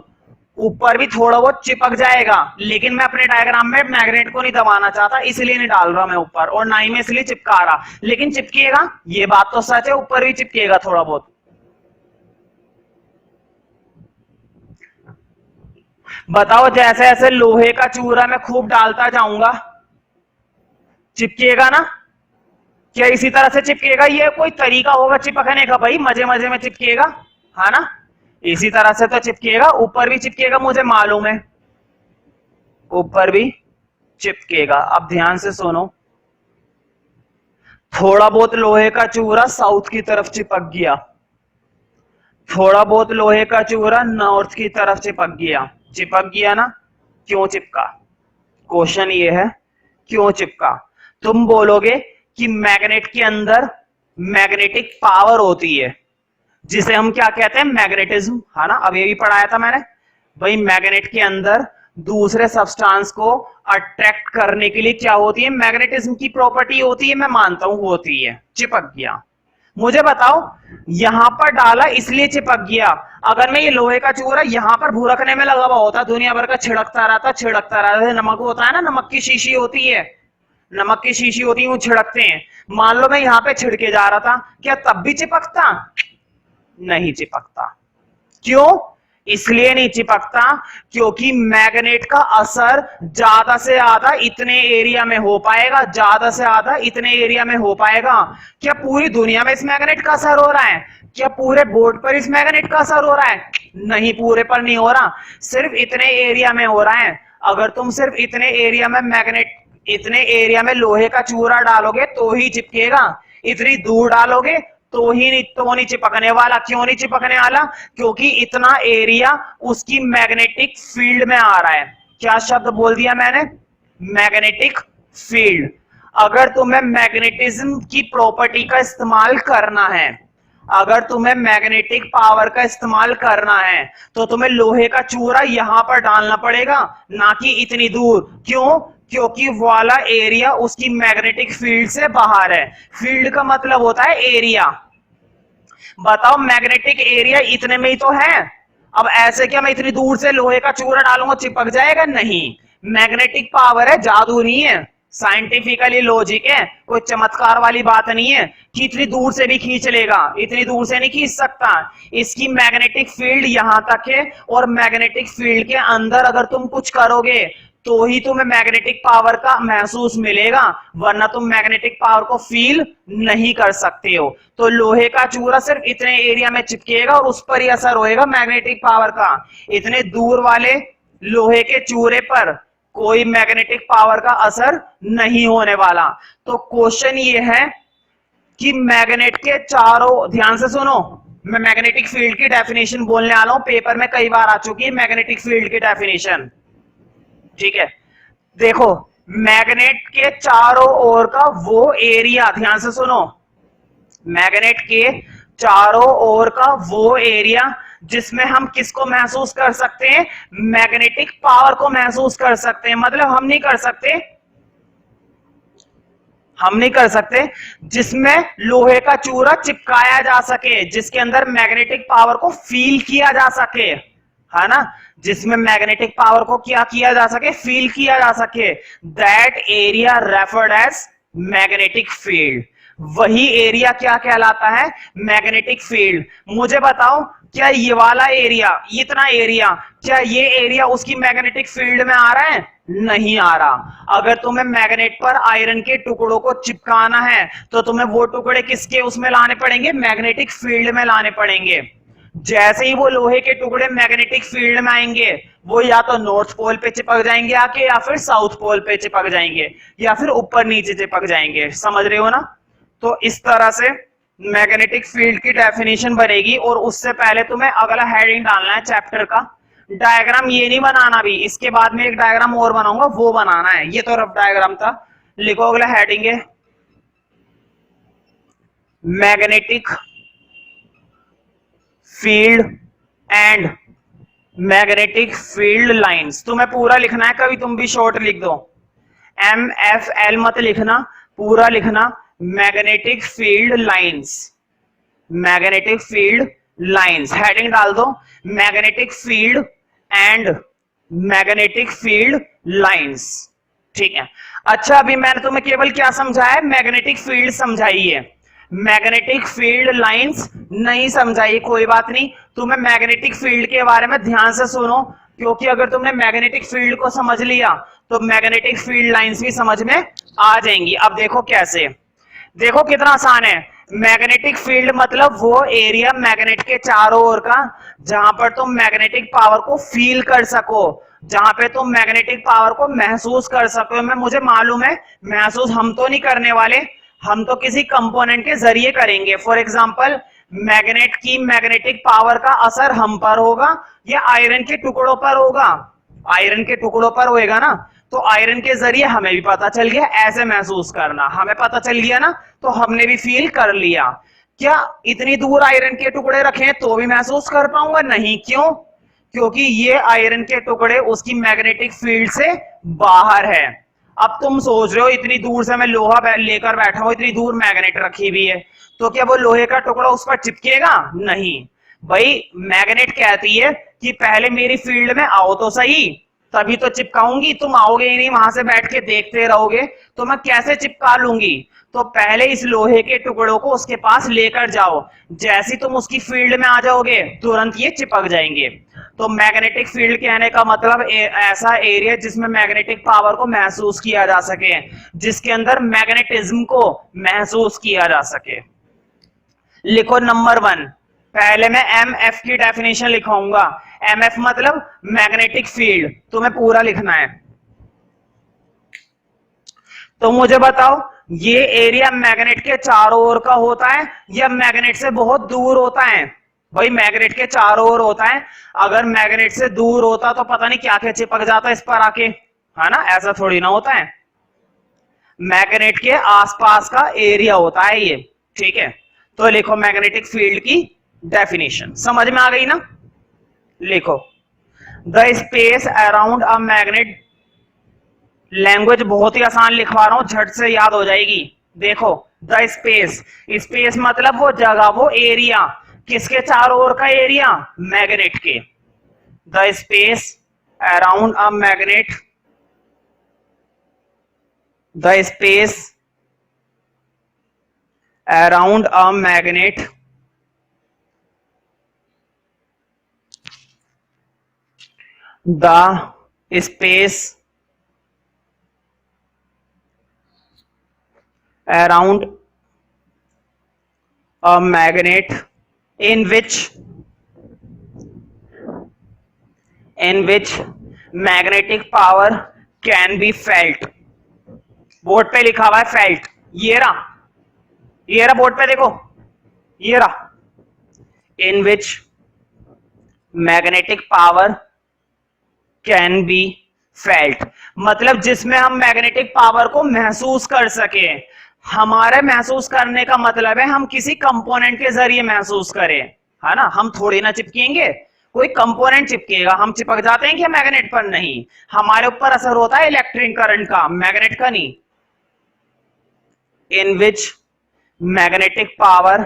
ऊपर भी थोड़ा बहुत चिपक जाएगा, लेकिन मैं अपने डायग्राम में मैग्नेट को नहीं दबाना चाहता, इसलिए नहीं डाल रहा मैं ऊपर, और ना ही मैं इसलिए चिपका रहा। लेकिन चिपकेगा, ये बात तो सच है, ऊपर भी चिपकेगा थोड़ा बहुत। बताओ जैसे जैसे लोहे का चूरा मैं खूब डालता जाऊंगा, चिपकेगा ना? क्या इसी तरह से चिपकेगा? ये कोई तरीका होगा चिपकने का भाई, मजे मजे में चिपकेगा, है ना? इसी तरह से तो चिपकेगा, ऊपर भी चिपकेगा, मुझे मालूम है ऊपर भी चिपकेगा। अब ध्यान से सुनो, थोड़ा बहुत लोहे का चूरा साउथ की तरफ चिपक गया, थोड़ा बहुत लोहे का चूरा नॉर्थ की तरफ चिपक गया। चिपक गया ना? क्यों चिपका? क्वेश्चन ये है, क्यों चिपका? तुम बोलोगे कि मैग्नेट के अंदर मैग्नेटिक पावर होती है, जिसे हम क्या कहते हैं? मैग्नेटिज्म, है ना? अब ये भी पढ़ाया था मैंने भाई, मैग्नेट के अंदर दूसरे सब्सटेंस को अट्रैक्ट करने के लिए क्या होती है? मैग्नेटिज्म की प्रॉपर्टी होती है, मैं मानता हूं होती है। चिपक गया, मुझे बताओ यहां पर डाला इसलिए चिपक गया। अगर मैं ये लोहे का चूरा यहां पर भूरखने में लगा हुआ होता, दुनिया भर का छिड़कता रहता, छिड़कता रहता, नमक होता है ना, नमक की शीशी होती है, नमक की शीशी होती है, वो छिड़कते हैं। मान लो मैं यहां पे छिड़के जा रहा था, क्या तब भी चिपकता? नहीं चिपकता। क्यों? इसलिए नहीं चिपकता क्योंकि मैग्नेट का असर ज्यादा से ज्यादा इतने एरिया में हो पाएगा, ज्यादा से ज्यादा इतने एरिया में हो पाएगा। क्या पूरी दुनिया में इस मैग्नेट का असर हो रहा है? क्या पूरे बोर्ड पर इस मैग्नेट का असर हो रहा है? नहीं, पूरे पर नहीं हो रहा, सिर्फ इतने एरिया में हो रहा है। अगर तुम सिर्फ इतने एरिया में मैग्नेट, इतने एरिया में लोहे का चूरा डालोगे तो ही चिपकेगा, इतनी दूर डालोगे तो ही नहीं, तो नहीं चिपकने वाला। क्यों नहीं चिपकने वाला? क्योंकि इतना एरिया उसकी मैग्नेटिक फील्ड में आ रहा है। क्या शब्द बोल दिया मैंने? Magnetic field. अगर तुम्हें मैग्नेटिज्म की प्रॉपर्टी का इस्तेमाल करना है, अगर तुम्हें मैग्नेटिक पावर का इस्तेमाल करना है, तो तुम्हें लोहे का चूरा यहां पर डालना पड़ेगा, ना कि इतनी दूर। क्यों? क्योंकि वो वाला एरिया उसकी मैग्नेटिक फील्ड से बाहर है। फील्ड का मतलब होता है एरिया। बताओ मैग्नेटिक एरिया इतने में ही तो है। अब ऐसे क्या मैं इतनी दूर से लोहे का चूरा डालूंगा चिपक जाएगा? नहीं। मैग्नेटिक पावर है, जादू नहीं है, साइंटिफिकली लॉजिक है, कोई चमत्कार वाली बात नहीं है कि इतनी दूर से भी खींच लेगा, इतनी दूर से नहीं खींच सकता। इसकी मैग्नेटिक फील्ड यहां तक है, और मैग्नेटिक फील्ड के अंदर अगर तुम कुछ करोगे तो ही तुम्हें मैग्नेटिक पावर का महसूस मिलेगा, वरना तुम मैग्नेटिक पावर को फील नहीं कर सकते हो। तो लोहे का चूरा सिर्फ इतने एरिया में चिपकेगा और उस पर ही असर होएगा मैग्नेटिक पावर का। इतने दूर वाले लोहे के चूरे पर कोई मैग्नेटिक पावर का असर नहीं होने वाला। तो क्वेश्चन ये है कि मैग्नेट के चारों, ध्यान से सुनो, मैं मैग्नेटिक फील्ड की डेफिनेशन बोलने वाला हूं, पेपर में कई बार आ चुकी है मैग्नेटिक फील्ड की डेफिनेशन। ठीक है, देखो मैग्नेट के चारों ओर का वो एरिया, ध्यान से सुनो, मैग्नेट के चारों ओर का वो एरिया जिसमें हम किसको महसूस कर सकते हैं? मैग्नेटिक पावर को महसूस कर सकते हैं। मतलब हम नहीं कर सकते जिसमें लोहे का चूरा चिपकाया जा सके, जिसके अंदर मैग्नेटिक पावर को फील किया जा सके, है ना, जिसमें मैग्नेटिक पावर को क्या किया जा सके? फील किया जा सके। That area referred as magnetic field. वही एरिया क्या कहलाता है? Magnetic field. मुझे बताओ, क्या ये वाला एरिया, इतना एरिया, क्या ये एरिया उसकी मैग्नेटिक फील्ड में आ रहा है? नहीं आ रहा। अगर तुम्हें मैग्नेट पर आयरन के टुकड़ों को चिपकाना है तो तुम्हें वो टुकड़े किसके उसमें लाने पड़ेंगे? मैग्नेटिक फील्ड में लाने पड़ेंगे। जैसे ही वो लोहे के टुकड़े मैग्नेटिक फील्ड में आएंगे, वो या तो नॉर्थ पोल पे चिपक जाएंगे आके, या फिर साउथ पोल पे चिपक जाएंगे, या फिर ऊपर नीचे चिपक जाएंगे। समझ रहे हो ना? तो इस तरह से मैग्नेटिक फील्ड की डेफिनेशन बनेगी। और उससे पहले तुम्हें अगला हेडिंग डालना है चैप्टर का। डायग्राम ये नहीं बनाना, भी इसके बाद में एक डायग्राम और बनाऊंगा, वो बनाना है। ये तो रफ डायग्राम था। लिखो अगला हेडिंग है magnetic field and magnetic field lines. तुम्हें पूरा लिखना है, कभी तुम भी शॉर्ट लिख दो, MFL मत लिखना, पूरा लिखना। Magnetic field lines, magnetic field lines, heading डाल दो magnetic field and magnetic field lines. ठीक है। अच्छा, अभी मैंने तुम्हें केवल क्या समझाया? मैग्नेटिक फील्ड समझाई है, मैग्नेटिक फील्ड लाइंस नहीं समझाई। कोई बात नहीं, तुम्हें मैग्नेटिक फील्ड के बारे में ध्यान से सुनो, क्योंकि अगर तुमने मैग्नेटिक फील्ड को समझ लिया तो मैग्नेटिक फील्ड लाइंस भी समझ में आ जाएंगी। अब देखो कैसे, देखो कितना आसान है। मैग्नेटिक फील्ड मतलब वो एरिया मैग्नेट के चारों ओर का जहां पर तुम मैग्नेटिक पावर को फील कर सको, जहां पे तुम मैग्नेटिक पावर को महसूस कर सको। मैं, मुझे मालूम है, महसूस हम तो नहीं करने वाले, हम तो किसी कंपोनेंट के जरिए करेंगे। फॉर एग्जांपल, मैग्नेट की मैग्नेटिक पावर का असर हम पर होगा या आयरन के टुकड़ों पर होगा? आयरन के टुकड़ों पर होएगा ना, तो आयरन के जरिए हमें भी पता चल गया ऐसे महसूस करना, हमें पता चल गया ना, तो हमने भी फील कर लिया। क्या इतनी दूर आयरन के टुकड़े रखें तो भी महसूस कर पाऊंगा? नहीं। क्यों? क्योंकि ये आयरन के टुकड़े उसकी मैग्नेटिक फील्ड से बाहर है। अब तुम सोच रहे हो इतनी दूर से मैं लोहा लेकर बैठा हूं, इतनी दूर मैग्नेट रखी हुई है, तो क्या वो लोहे का टुकड़ा उस पर चिपकेगा? नहीं भाई, मैग्नेट कहती है कि पहले मेरी फील्ड में आओ तो सही, तभी तो चिपकाऊंगी। तुम आओगे ही नहीं, वहां से बैठ के देखते रहोगे, तो मैं कैसे चिपका लूंगी? तो पहले इस लोहे के टुकड़ों को उसके पास लेकर जाओ, जैसे तुम उसकी फील्ड में आ जाओगे तुरंत ये चिपक जाएंगे। तो मैग्नेटिक फील्ड कहने का मतलब ऐसा एरिया जिसमें मैग्नेटिक पावर को महसूस किया जा सके, जिसके अंदर मैग्नेटिज्म को महसूस किया जा सके। लिखो नंबर 1, पहले मैं MF की डेफिनेशन लिखाऊंगा। MF मतलब मैग्नेटिक फील्ड, तुम्हें पूरा लिखना है। तो मुझे बताओ, ये एरिया मैग्नेट के चारों ओर का होता है या मैग्नेट से बहुत दूर होता है? भाई मैग्नेट के चारों ओर होता है। अगर मैग्नेट से दूर होता तो पता नहीं क्या क्या चिपक जाता इस पर आके, है ना? ऐसा थोड़ी ना होता है। मैग्नेट के आसपास का एरिया होता है ये, ठीक है। तो लिखो मैग्नेटिक फील्ड की डेफिनेशन, समझ में आ गई ना। लिखो the space around a magnet, language बहुत ही आसान लिखवा रहा हूं, झट से याद हो जाएगी। देखो द स्पेस, स्पेस मतलब वो जगह, वो एरिया, किसके चारों ओर का एरिया, मैग्नेट के। The space around a magnet, the space around a magnet the space around a magnet in which magnetic power can be felt, board पे लिखा हुआ है फेल्ट, ये रहा बोर्ड पे देखो, ये रहा, in which magnetic power can be felt, मतलब जिसमें हम मैग्नेटिक पावर को महसूस कर सके। हमारे महसूस करने का मतलब है हम किसी कंपोनेंट के जरिए महसूस करें, है ना। हम थोड़ी ना चिपकेंगे, कोई कंपोनेंट चिपकेगा, हम चिपक जाते हैं क्या मैग्नेट पर, नहीं। हमारे ऊपर असर होता है इलेक्ट्रिक करंट का, मैग्नेट का नहीं। In which magnetic power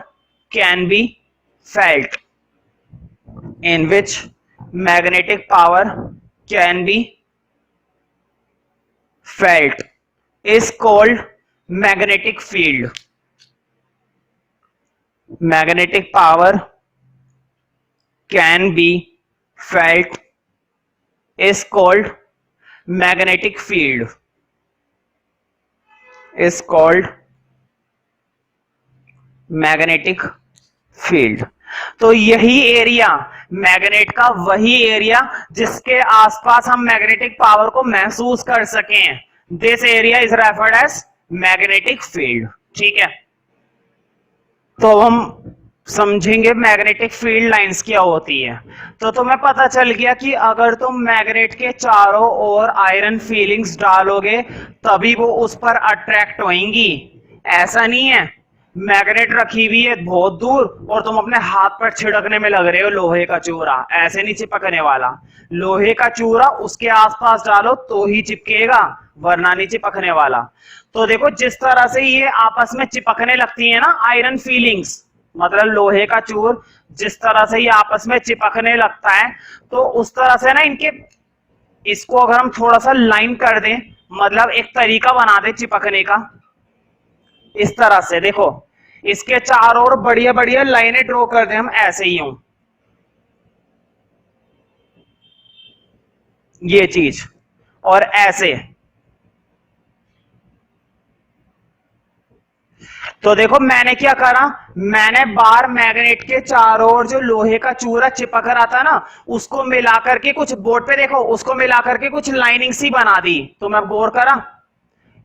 can be felt, in which magnetic power can be felt is called magnetic field. Magnetic power can be felt is called magnetic field, is called magnetic field. तो यही area, magnet का वही area जिसके आसपास हम magnetic power को महसूस कर सकें, this area is referred as magnetic field, ठीक है। तो हम समझेंगे मैग्नेटिक फील्ड लाइंस क्या होती है। तो तुम्हें पता चल गया कि अगर तुम मैग्नेट के चारों ओर आयरन फीलिंग्स डालोगे तभी वो उस पर अट्रैक्ट होंगी, ऐसा नहीं है मैग्नेट रखी हुई है बहुत दूर और तुम अपने हाथ पर छिड़कने में लग रहे हो लोहे का चूरा, ऐसे नहीं चिपकने वाला। लोहे का चूरा उसके आसपास डालो तो ही चिपकेगा, वरना नहीं चिपकने वाला। तो देखो जिस तरह से ये आपस में चिपकने लगती है ना आयरन फीलिंग्स, मतलब लोहे का चूर जिस तरह से ये आपस में चिपकने लगता है, तो उस तरह से ना इनके, इसको अगर हम थोड़ा सा लाइन कर दें, मतलब एक तरीका बना दे चिपकने का, इस तरह से देखो इसके चारों ओर बढ़िया बढ़िया लाइनें ड्रॉ कर दे हम, ऐसे ही हूं ये चीज, और ऐसे। तो देखो मैंने क्या करा, मैंने बार मैग्नेट के चारों ओर जो लोहे का चूरा चिपक रहा था ना उसको मिलाकर के कुछ बोर्ड पे देखो, उसको मिलाकर के कुछ लाइनिंग सी बना दी। तो मैं गौर करा,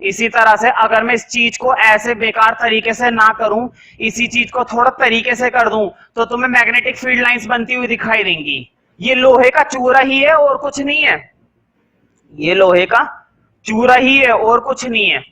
इसी तरह से अगर मैं इस चीज को ऐसे बेकार तरीके से ना करूं, इसी चीज को थोड़ा तरीके से कर दूं, तो तुम्हें मैग्नेटिक फील्ड लाइंस बनती हुई दिखाई देंगी। ये लोहे का चूरा ही है और कुछ नहीं है, ये लोहे का चूरा ही है और कुछ नहीं है।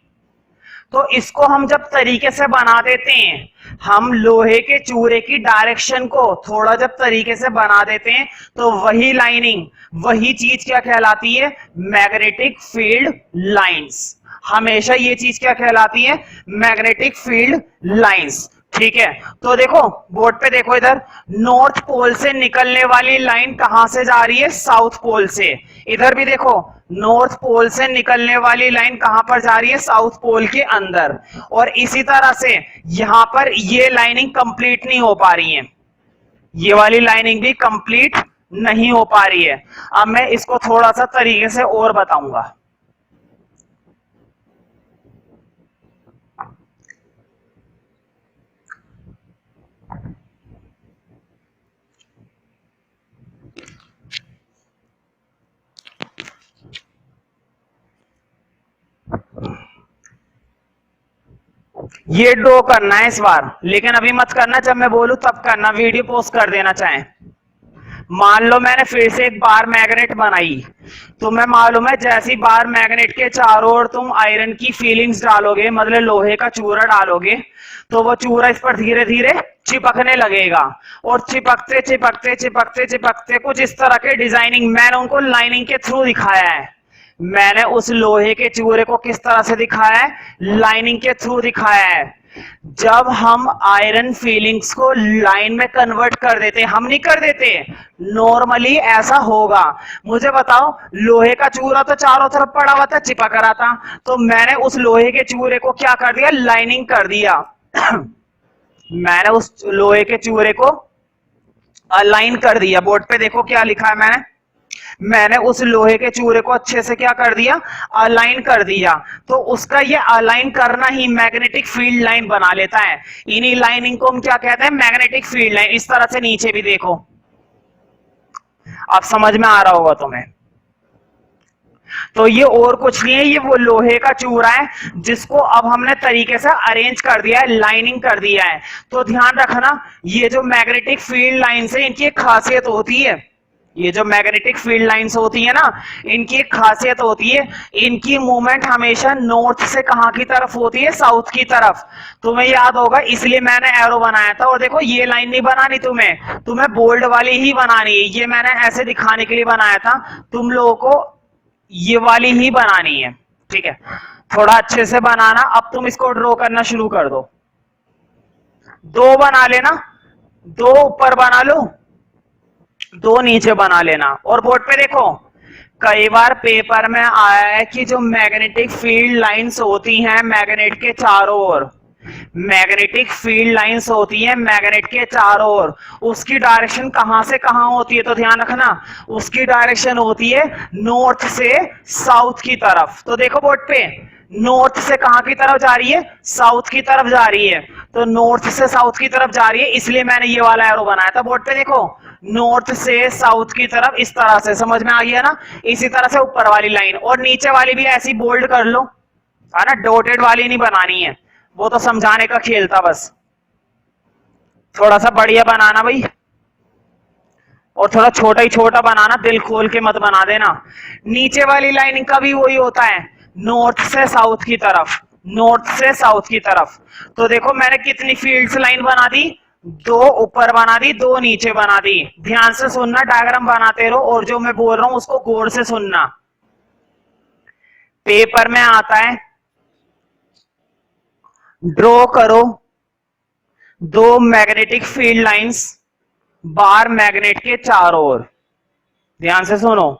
तो इसको हम जब तरीके से बना देते हैं, हम लोहे के चूरे की डायरेक्शन को थोड़ा जब तरीके से बना देते हैं, तो वही लाइनिंग, वही चीज क्या कहलाती है, मैग्नेटिक फील्ड लाइंस। हमेशा ये चीज क्या कहलाती है, मैग्नेटिक फील्ड लाइंस, ठीक है। तो देखो बोर्ड पे देखो, इधर नॉर्थ पोल से निकलने वाली लाइन कहां से जा रही है, साउथ पोल से। इधर भी देखो नॉर्थ पोल से निकलने वाली लाइन कहां पर जा रही है, साउथ पोल के अंदर। और इसी तरह से यहां पर ये लाइनिंग कंप्लीट नहीं हो पा रही है, ये वाली लाइनिंग भी कंप्लीट नहीं हो पा रही है। अब मैं इसको थोड़ा सा तरीके से और बताऊंगा। ये ड्रॉ करना है इस बार, लेकिन अभी मत करना, जब मैं बोलूं तब करना, वीडियो पोस्ट कर देना चाहे। मान लो मैंने फिर से एक बार मैग्नेट बनाई, तुम्हें मालूम है जैसी बार मैग्नेट के चारों ओर तुम आयरन की फीलिंग्स डालोगे, मतलब लोहे का चूरा डालोगे, तो वो चूरा इस पर धीरे धीरे चिपकने लगेगा, और चिपकते चिपकते चिपकते चिपकते कुछ इस तरह के डिजाइनिंग, मैंने उनको लाइनिंग के थ्रू दिखाया है। मैंने उस लोहे के चूरे को किस तरह से दिखाया है? लाइनिंग के थ्रू दिखाया है। जब हम आयरन फीलिंग्स को लाइन में कन्वर्ट कर देते, हम नहीं कर देते, नॉर्मली ऐसा होगा। मुझे बताओ, लोहे का चूरा तो चारों तरफ पड़ा हुआ था, चिपक रहा था, तो मैंने उस लोहे के चूरे को क्या कर दिया? लाइनिंग कर दिया। मैंने उस लोहे के चूरे को अलाइन कर दिया। बोर्ड पे देखो क्या लिखा है मैंने उस लोहे के चूरे को अच्छे से क्या कर दिया? अलाइन कर दिया। तो उसका ये अलाइन करना ही मैग्नेटिक फील्ड लाइन बना लेता है। इन्हीं लाइनिंग को हम क्या कहते हैं? Magnetic field line. इस तरह से नीचे भी देखो, अब समझ में आ रहा होगा तुम्हें। तो ये और कुछ नहीं है, ये वो लोहे का चूरा है जिसको अब हमने तरीके से अरेंज कर दिया है, लाइनिंग कर दिया है। तो ध्यान रखना, ये जो मैग्नेटिक फील्ड लाइंस है इनकी एक खासियत होती है, ये जो मैग्नेटिक फील्ड लाइंस होती है ना, इनकी एक खासियत होती है, इनकी मूवमेंट हमेशा नॉर्थ से कहां की तरफ होती है? साउथ की तरफ। तुम्हें याद होगा, इसलिए मैंने एरो बनाया था। और देखो, ये लाइन नहीं बनानी तुम्हें बोल्ड वाली ही बनानी है। ये मैंने ऐसे दिखाने के लिए बनाया था, तुम लोगों को ये वाली ही बनानी है, ठीक है? थोड़ा अच्छे से बनाना। अब तुम इसको ड्रॉ करना शुरू कर दो। दो बना लेना, दो ऊपर बना लो, दो नीचे बना लेना। और बोर्ड पे देखो, कई बार पेपर में आया है कि जो मैग्नेटिक फील्ड लाइंस होती हैं मैग्नेट के चारों ओर, मैग्नेटिक फील्ड लाइंस होती है मैग्नेट के चारों ओर, उसकी डायरेक्शन कहां से कहां होती है? तो ध्यान रखना, उसकी डायरेक्शन होती है नॉर्थ से साउथ की तरफ। तो देखो बोर्ड पे, नॉर्थ से कहां की तरफ जा रही है? साउथ की तरफ जा रही है। तो नॉर्थ से साउथ की तरफ जा रही है, इसलिए मैंने ये वाला एरो बनाया था। बोर्ड पे देखो, नॉर्थ से साउथ की तरफ, इस तरह से। समझ में आ गया ना? इसी तरह से ऊपर वाली लाइन, और नीचे वाली भी ऐसी बोल्ड कर लो, है ना? डॉटेड वाली नहीं बनानी है, वो तो समझाने का खेल था बस। थोड़ा सा बढ़िया बनाना भाई, और थोड़ा छोटा ही छोटा बनाना, दिल खोल के मत बना देना। नीचे वाली लाइन का भी वही होता है, नॉर्थ से साउथ की तरफ, नॉर्थ से साउथ की तरफ। तो देखो, मैंने कितनी फील्ड्स लाइन बना दी? दो ऊपर बना दी, दो नीचे बना दी। ध्यान से सुनना, डायग्राम बनाते रहो, और जो मैं बोल रहा हूं उसको गौर से सुनना। पेपर में आता है, ड्रॉ करो दो magnetic field lines bar magnet के चारों ओर। ध्यान से सुनो,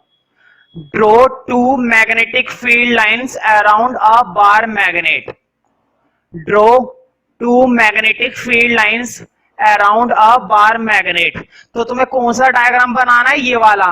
draw two magnetic field lines around a bar magnet. Draw two magnetic field lines around a bar magnet. तो तुम्हें कौन सा डायग्राम बनाना है? ये वाला।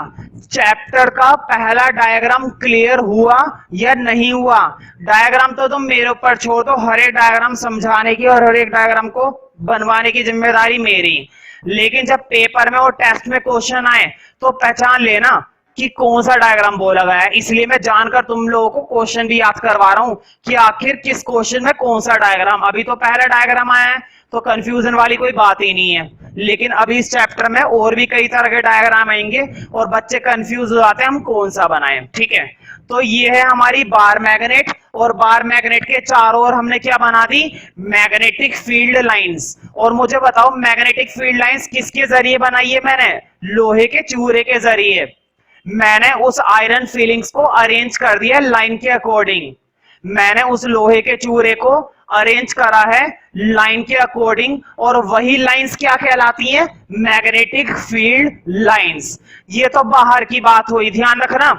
चैप्टर का पहला डायग्राम क्लियर हुआ या नहीं हुआ? डायग्राम तो तुम मेरे ऊपर छोड़ दो, हर एक डायग्राम समझाने की और हर एक डायग्राम को बनवाने की जिम्मेदारी मेरी। लेकिन जब पेपर में और टेस्ट में क्वेश्चन आए तो पहचान लेना कि कौन सा डायग्राम बोला गया है। इसलिए मैं जानकर तुम लोगों को क्वेश्चन भी याद करवा रहा हूं कि आखिर किस क्वेश्चन में कौन सा डायग्राम। अभी तो पहला डायग्राम आया है, तो कंफ्यूजन वाली कोई बात ही नहीं है। लेकिन अभी इस चैप्टर में और भी कई तरह के डायग्राम आएंगे और बच्चे कंफ्यूज हो जाते हैं हम कौन सा बनाएं, ठीक है? तो ये है हमारी बार मैग्नेट, और बार मैग्नेट के चारों ओर हमने क्या बना दी? Magnetic field lines. और मुझे बताओ, मैग्नेटिक फील्ड लाइंस किसके जरिए बनाई है मैंने? लोहे के चूरे के जरिए। मैंने उस आयरन फीलिंग्स को अरेंज कर दिया लाइन के अकॉर्डिंग। मैंने उस लोहे के चूरे को अरेंज करा है लाइन के अकॉर्डिंग, और वही लाइंस क्या कहलाती हैं? Magnetic field lines. ये तो बाहर की बात हुई, ध्यान रखना।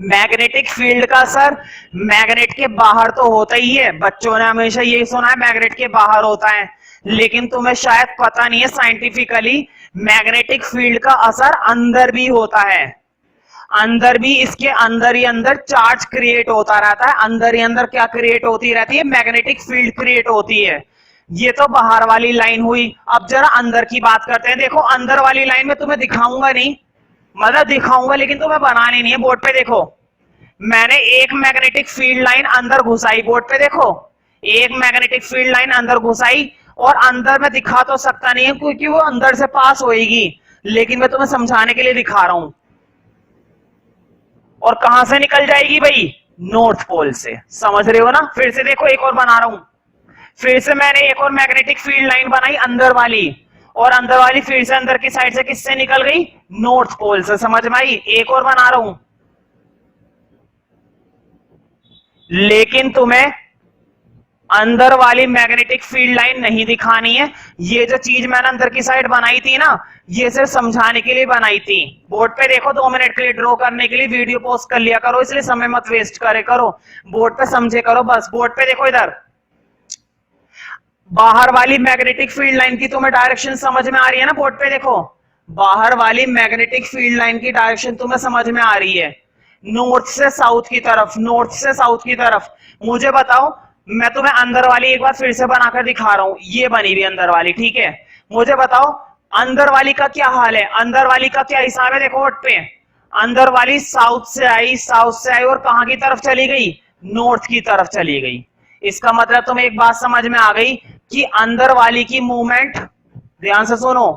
मैग्नेटिक फील्ड का असर मैग्नेट के बाहर तो होता ही है, बच्चों ने हमेशा यही सुना है मैग्नेट के बाहर होता है, लेकिन तुम्हें शायद पता नहीं है साइंटिफिकली मैग्नेटिक फील्ड का असर अंदर भी होता है। अंदर भी, इसके अंदर ही अंदर चार्ज क्रिएट होता रहता है, अंदर ही अंदर क्या क्रिएट होती रहती है? मैग्नेटिक फील्ड क्रिएट होती है। ये तो बाहर वाली लाइन हुई। अब जरा अंदर की बात करते हैं। देखो, अंदर वाली लाइन में तुम्हें दिखाऊंगा नहीं, मतलब दिखाऊंगा लेकिन तुम्हें बनानी नहीं है। बोर्ड पे देखो, मैंने एक मैग्नेटिक फील्ड लाइन अंदर घुसाई। बोर्ड पे देखो, एक मैग्नेटिक फील्ड लाइन अंदर घुसाई, और अंदर में दिखा तो सकता नहीं है क्योंकि वो अंदर से पास होएगी, लेकिन मैं तुम्हें समझाने के लिए दिखा रहा हूं। और कहां से निकल जाएगी भाई? नॉर्थ पोल से। समझ रहे हो ना? फिर से देखो, एक और बना रहा हूं। फिर से मैंने एक और मैग्नेटिक फील्ड लाइन बनाई अंदर वाली, और अंदर वाली फिर से अंदर की साइड से किससे निकल गई? नॉर्थ पोल से। समझ में आई? एक और बना रहा हूं, लेकिन तुम्हें अंदर वाली मैग्नेटिक फील्ड लाइन नहीं दिखानी है। ये जो चीज मैंने अंदर की साइड बनाई थी ना, ये सिर्फ समझाने के लिए बनाई थी। बोर्ड पे देखो, 2 मिनट के लिए ड्रॉ करने के लिए वीडियो पॉज कर लिया करो, इसलिए समय मत वेस्ट करे करो, बोर्ड पे समझे करो बस। बोर्ड पे देखो, इधर बाहर वाली मैग्नेटिक फील्ड लाइन की तुम्हें डायरेक्शन समझ में आ रही है ना? बोर्ड पे देखो, बाहर वाली मैग्नेटिक फील्ड लाइन की डायरेक्शन तुम्हें समझ में आ रही है, नॉर्थ से साउथ की तरफ, नॉर्थ से साउथ की तरफ। मुझे बताओ, मैं तुम्हें अंदर वाली एक बार फिर से बनाकर दिखा रहा हूं, ये बनी हुई अंदर वाली, ठीक है? मुझे बताओ अंदर वाली का क्या हाल है, अंदर वाली का क्या हिसाब है? देखो बोर्ड पे, अंदर वाली साउथ से आई, साउथ से आई और कहां की तरफ चली गई? नॉर्थ की तरफ चली गई। इसका मतलब तुम्हें एक बात समझ में आ गई कि अंदर वाली की मूवमेंट, ध्यान से सुनो,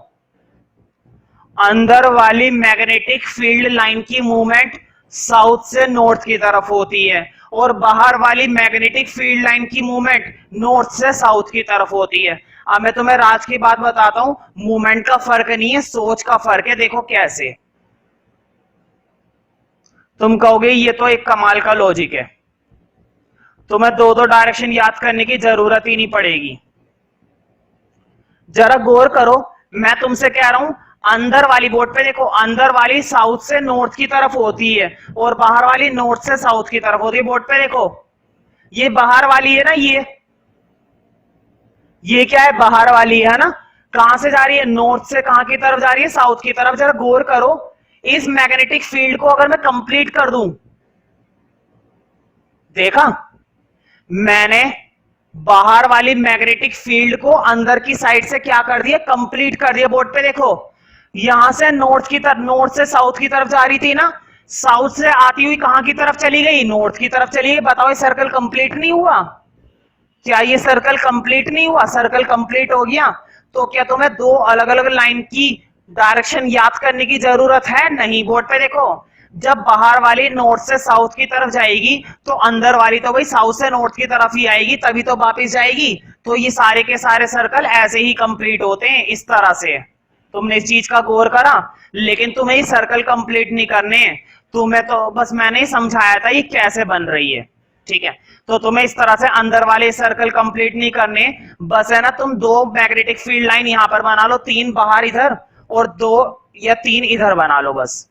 अंदर वाली मैग्नेटिक फील्ड लाइन की मूवमेंट साउथ से नॉर्थ की तरफ होती है, और बाहर वाली मैग्नेटिक फील्ड लाइन की मूवमेंट नॉर्थ से साउथ की तरफ होती है। अब मैं तुम्हें राज की बात बताता हूं, मूवमेंट का फर्क नहीं है, सोच का फर्क है। देखो कैसे, तुम कहोगे ये तो एक कमाल का लॉजिक है, तुम्हें 2-2 डायरेक्शन याद करने की जरूरत ही नहीं पड़ेगी। जरा गौर करो, मैं तुमसे कह रहा हूं अंदर वाली, बोर्ड पे देखो, अंदर वाली साउथ से नॉर्थ की तरफ होती है और बाहर वाली नॉर्थ से साउथ की तरफ होती है। बोर्ड पे देखो, ये बाहर वाली है ना, ये क्या है? बाहर वाली है ना। कहां से जा रही है? नॉर्थ से कहां की तरफ जा रही है? साउथ की तरफ। जरा गौर करो, इस मैग्नेटिक फील्ड को अगर मैं कंप्लीट कर दूं, देखा मैंने बाहर वाली मैग्नेटिक फील्ड को अंदर की साइड से क्या कर दिया? कंप्लीट कर दिया। बोर्ड पे देखो, यहां से नॉर्थ की तरफ, नॉर्थ से साउथ की तरफ जा रही थी ना, साउथ से आती हुई कहां की तरफ चली गई? नॉर्थ की तरफ चली गई। बताओ, ये सर्कल कंप्लीट नहीं हुआ? क्या ये सर्कल कंप्लीट नहीं हुआ? सर्कल कंप्लीट हो गया। तो क्या तुम्हें 2 अलग अलग लाइन की डायरेक्शन याद करने की जरूरत है? नहीं। बोर्ड पे देखो, जब बाहर वाली नॉर्थ से साउथ की तरफ जाएगी तो अंदर वाली तो भाई साउथ से नॉर्थ की तरफ ही आएगी, तभी तो वापस जाएगी। तो ये सारे के सारे सर्कल ऐसे ही कंप्लीट होते हैं, इस तरह से। तुमने इस चीज का गौर करा, लेकिन तुम्हें ये सर्कल कंप्लीट नहीं करने, तुम्हें तो बस मैंने ही समझाया था ये कैसे बन रही है, ठीक है? तो तुम्हें इस तरह से अंदर वाले सर्कल कंप्लीट नहीं करने, बस है ना, तुम 2 मैग्नेटिक फील्ड लाइन यहां पर बना लो, 3 बाहर इधर और 2 या 3 इधर बना लो, बस।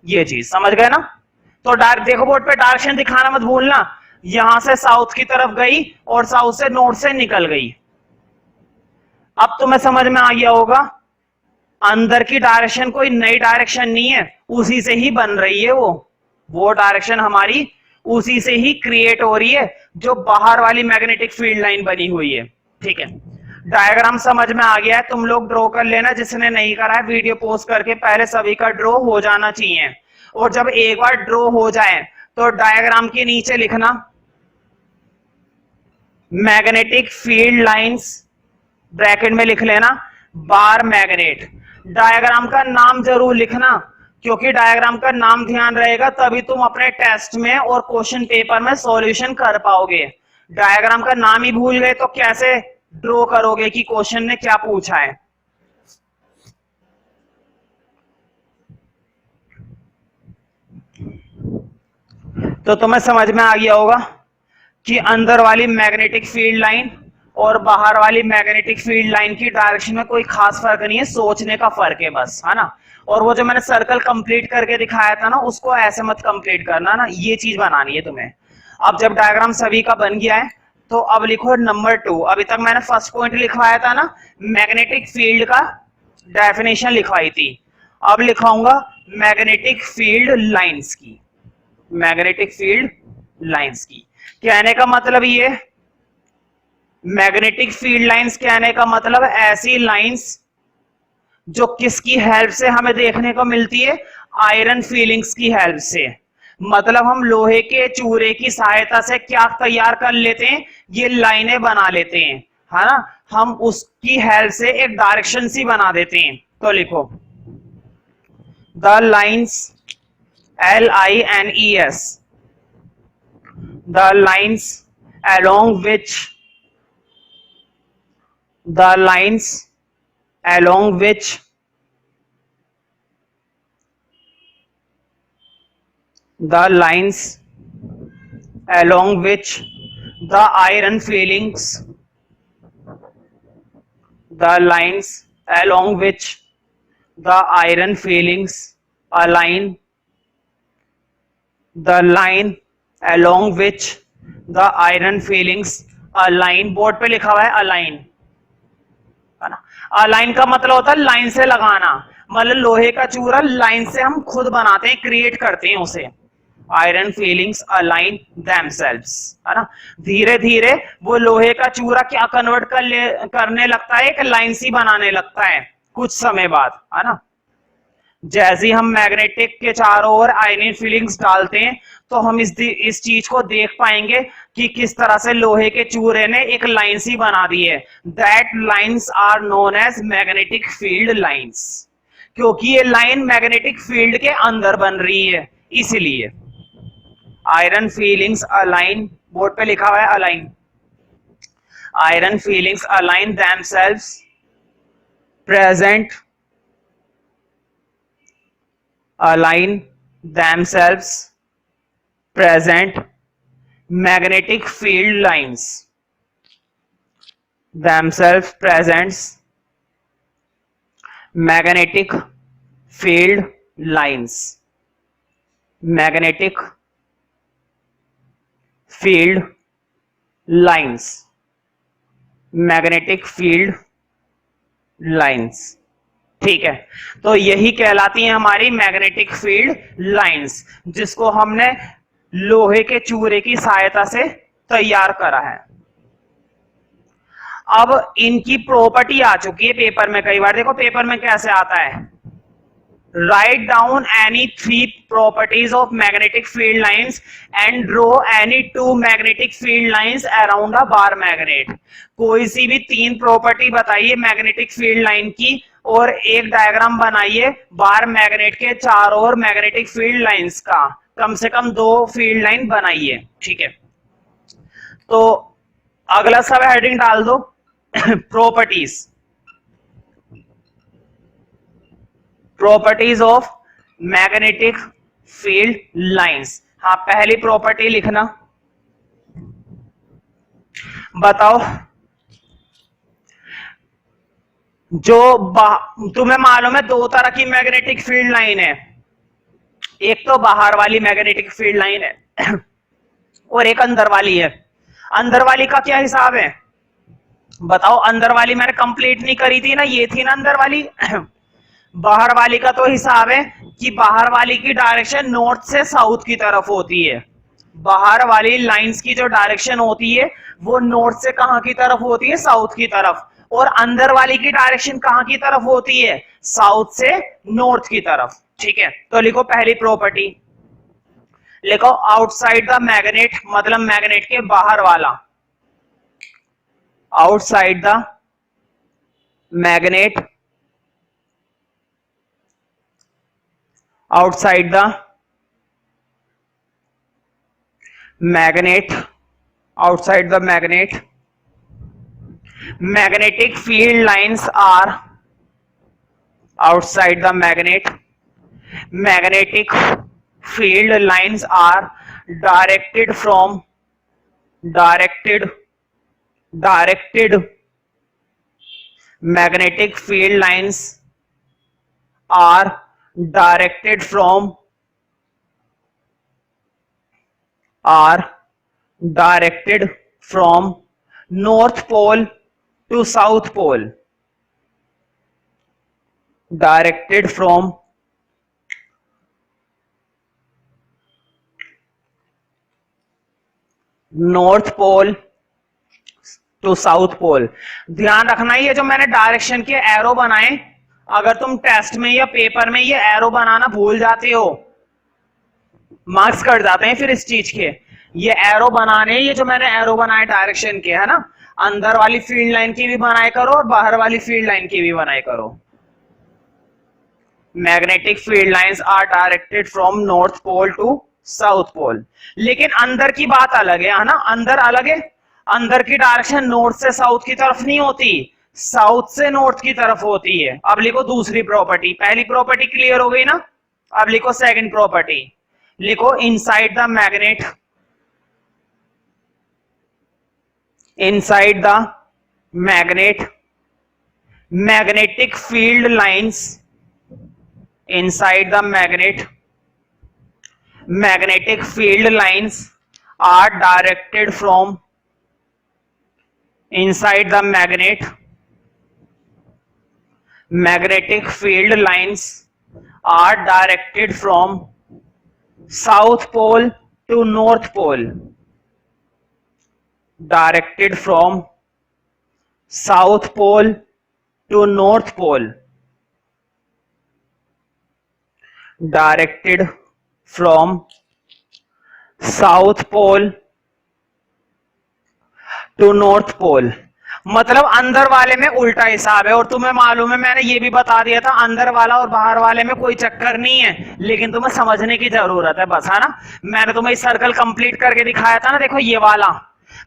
ये चीज समझ गए ना? तो देखो बोर्ड पे, डायरेक्शन दिखाना मत भूलना। यहां से साउथ की तरफ गई और साउथ से नॉर्थ से निकल गई। अब तुम्हें समझ में आ गया होगा, अंदर की डायरेक्शन कोई नई डायरेक्शन नहीं है, उसी से ही बन रही है वो डायरेक्शन हमारी उसी से ही क्रिएट हो रही है जो बाहर वाली मैग्नेटिक फील्ड लाइन बनी हुई है, ठीक है? डायग्राम समझ में आ गया है? तुम लोग ड्रॉ कर लेना, जिसने नहीं करा है वीडियो पोस्ट करके पहले सभी का ड्रॉ हो जाना चाहिए। और जब एक बार ड्रॉ हो जाए तो डायग्राम के नीचे लिखना मैग्नेटिक फील्ड लाइंस, ब्रैकेट में लिख लेना बार मैग्नेट। डायग्राम का नाम जरूर लिखना, क्योंकि डायग्राम का नाम ध्यान रहेगा तभी तुम अपने टेस्ट में और क्वेश्चन पेपर में सॉल्यूशन कर पाओगे। डायग्राम का नाम ही भूल गए तो कैसे ड्रॉ करोगे कि क्वेश्चन ने क्या पूछा है? तो तुम्हें समझ में आ गया होगा कि अंदर वाली मैग्नेटिक फील्ड लाइन और बाहर वाली मैग्नेटिक फील्ड लाइन की डायरेक्शन में कोई खास फर्क नहीं है, सोचने का फर्क है बस, है ना? और वो जो मैंने सर्कल कंप्लीट करके दिखाया था ना, उसको ऐसे मत कंप्लीट करना ना, ये चीज बनानी है तुम्हें। अब जब डायग्राम सभी का बन गया है तो अब लिखो नंबर 2। अभी तक मैंने फर्स्ट पॉइंट लिखवाया था ना, मैग्नेटिक फील्ड का डेफिनेशन लिखवाई थी, अब लिखाऊंगा मैग्नेटिक फील्ड लाइंस की, मैग्नेटिक फील्ड लाइंस की। कहने का मतलब ये, मैग्नेटिक फील्ड लाइंस कहने का मतलब ऐसी लाइंस जो किसकी हेल्प से हमें देखने को मिलती है? आयरन फीलिंग्स की हेल्प से। मतलब हम लोहे के चूरे की सहायता से क्या तैयार कर लेते हैं? ये लाइनें बना लेते हैं, है ना? हम उसकी हेल्प से एक डायरेक्शन सी बना देते हैं, तो लिखो the lines LINES, the lines along which the lines along which the lines along which the iron filings, the lines along which the iron filings align, the line along which the iron filings align, board पे लिखा हुआ है align, है ना। Align का मतलब होता है लाइन से लगाना, मतलब लोहे का चूरा लाइन से हम खुद बनाते हैं, क्रिएट करते हैं उसे। आयरन फीलिंग्स अलाइन देमसेल्व्स, है ना। धीरे धीरे वो लोहे का चूरा क्या कन्वर्ट करने लगता है, एक लाइन सी बनाने लगता है कुछ समय बाद, है ना। जैसे ही हम मैग्नेटिक के चारों ओर आयरन फीलिंग्स डालते हैं तो हम इस चीज को देख पाएंगे कि किस तरह से लोहे के चूरे ने एक लाइन सी बना दी है। That lines are known as magnetic field lines, क्योंकि ये लाइन मैग्नेटिक फील्ड के अंदर बन रही है, इसीलिए। आयरन फीलिंग्स अलाइन, बोर्ड पे लिखा हुआ है align. Iron feelings align themselves present, align themselves present magnetic field lines, themselves presents magnetic field lines, magnetic field lines, magnetic field lines, ठीक है। तो यही कहलाती है हमारी मैग्नेटिक फील्ड लाइंस, जिसको हमने लोहे के चूरे की सहायता से तैयार करा है। अब इनकी प्रॉपर्टी आ चुकी है पेपर में, कई बार देखो पेपर में कैसे आता है, write down any 3 properties of magnetic field lines and draw any 2 magnetic field lines around a bar magnet. कोई सी भी 3 प्रॉपर्टी बताइए मैग्नेटिक फील्ड लाइन की और एक डायग्राम बनाइए बार मैग्नेट के चारों ओर मैग्नेटिक फील्ड लाइंस का, कम से कम 2 फील्ड लाइन बनाइए, ठीक है। तो अगला सब हेडिंग डाल दो properties, properties of magnetic field lines. हाँ, पहली प्रॉपर्टी लिखना, बताओ जो तुम्हें मालूम है 2 तरह की मैग्नेटिक फील्ड लाइन है, एक तो बाहर वाली मैग्नेटिक फील्ड लाइन है और एक अंदर वाली है। अंदर वाली का क्या हिसाब है बताओ, अंदर वाली मैंने कंप्लीट नहीं करी थी ना, ये थी ना अंदर वाली बाहर वाली का तो हिसाब है कि बाहर वाली की डायरेक्शन नॉर्थ से साउथ की तरफ होती है। बाहर वाली लाइंस की जो डायरेक्शन होती है वो नॉर्थ से कहां की तरफ होती है, साउथ की तरफ, और अंदर वाली की डायरेक्शन कहां की तरफ होती है, साउथ से नॉर्थ की तरफ, ठीक है। तो लिखो पहली प्रॉपर्टी, लिखो आउटसाइड द मैग्नेट, मतलब मैग्नेट के बाहर वाला, outside the magnet, outside the magnet, outside the magnet, magnetic field lines are outside the magnet, magnetic field lines are directed from directed magnetic field lines are directed from north pole to south pole, directed from north pole to south pole. ध्यान रखना ये जो मैंने direction के arrow बनाए, अगर तुम test में या पेपर में ये एरो बनाना भूल जाते हो मार्क्स कट जाते हैं फिर इस चीज के। ये एरो बनाने, ये जो मैंने एरो बनाए डायरेक्शन के, है ना, अंदर वाली फील्ड लाइन की भी बनाए करो और बाहर वाली फील्ड लाइन की भी बनाए करो। Magnetic field lines are directed from north pole to south pole. लेकिन अंदर की बात अलग है ना, अंदर अलग है। अंदर की डायरेक्शन नॉर्थ से साउथ की तरफ नहीं होती, साउथ से नॉर्थ की तरफ होती है। अब लिखो दूसरी प्रॉपर्टी, पहली प्रॉपर्टी क्लियर हो गई ना, अब लिखो सेकंड प्रॉपर्टी। लिखो inside the magnet, inside the magnet magnetic field lines, inside the magnetic field lines are directed from inside the magnetic field lines are directed from south pole to north pole, directed from south pole to north pole, directed from south pole to north pole. मतलब अंदर वाले में उल्टा हिसाब है। और तुम्हें मालूम है, मैंने ये भी बता दिया था, अंदर वाला और बाहर वाले में कोई चक्कर नहीं है, लेकिन तुम्हें समझने की जरूरत है बस, है ना। मैंने तुम्हें सर्कल कंप्लीट करके दिखाया था ना, देखो ये वाला।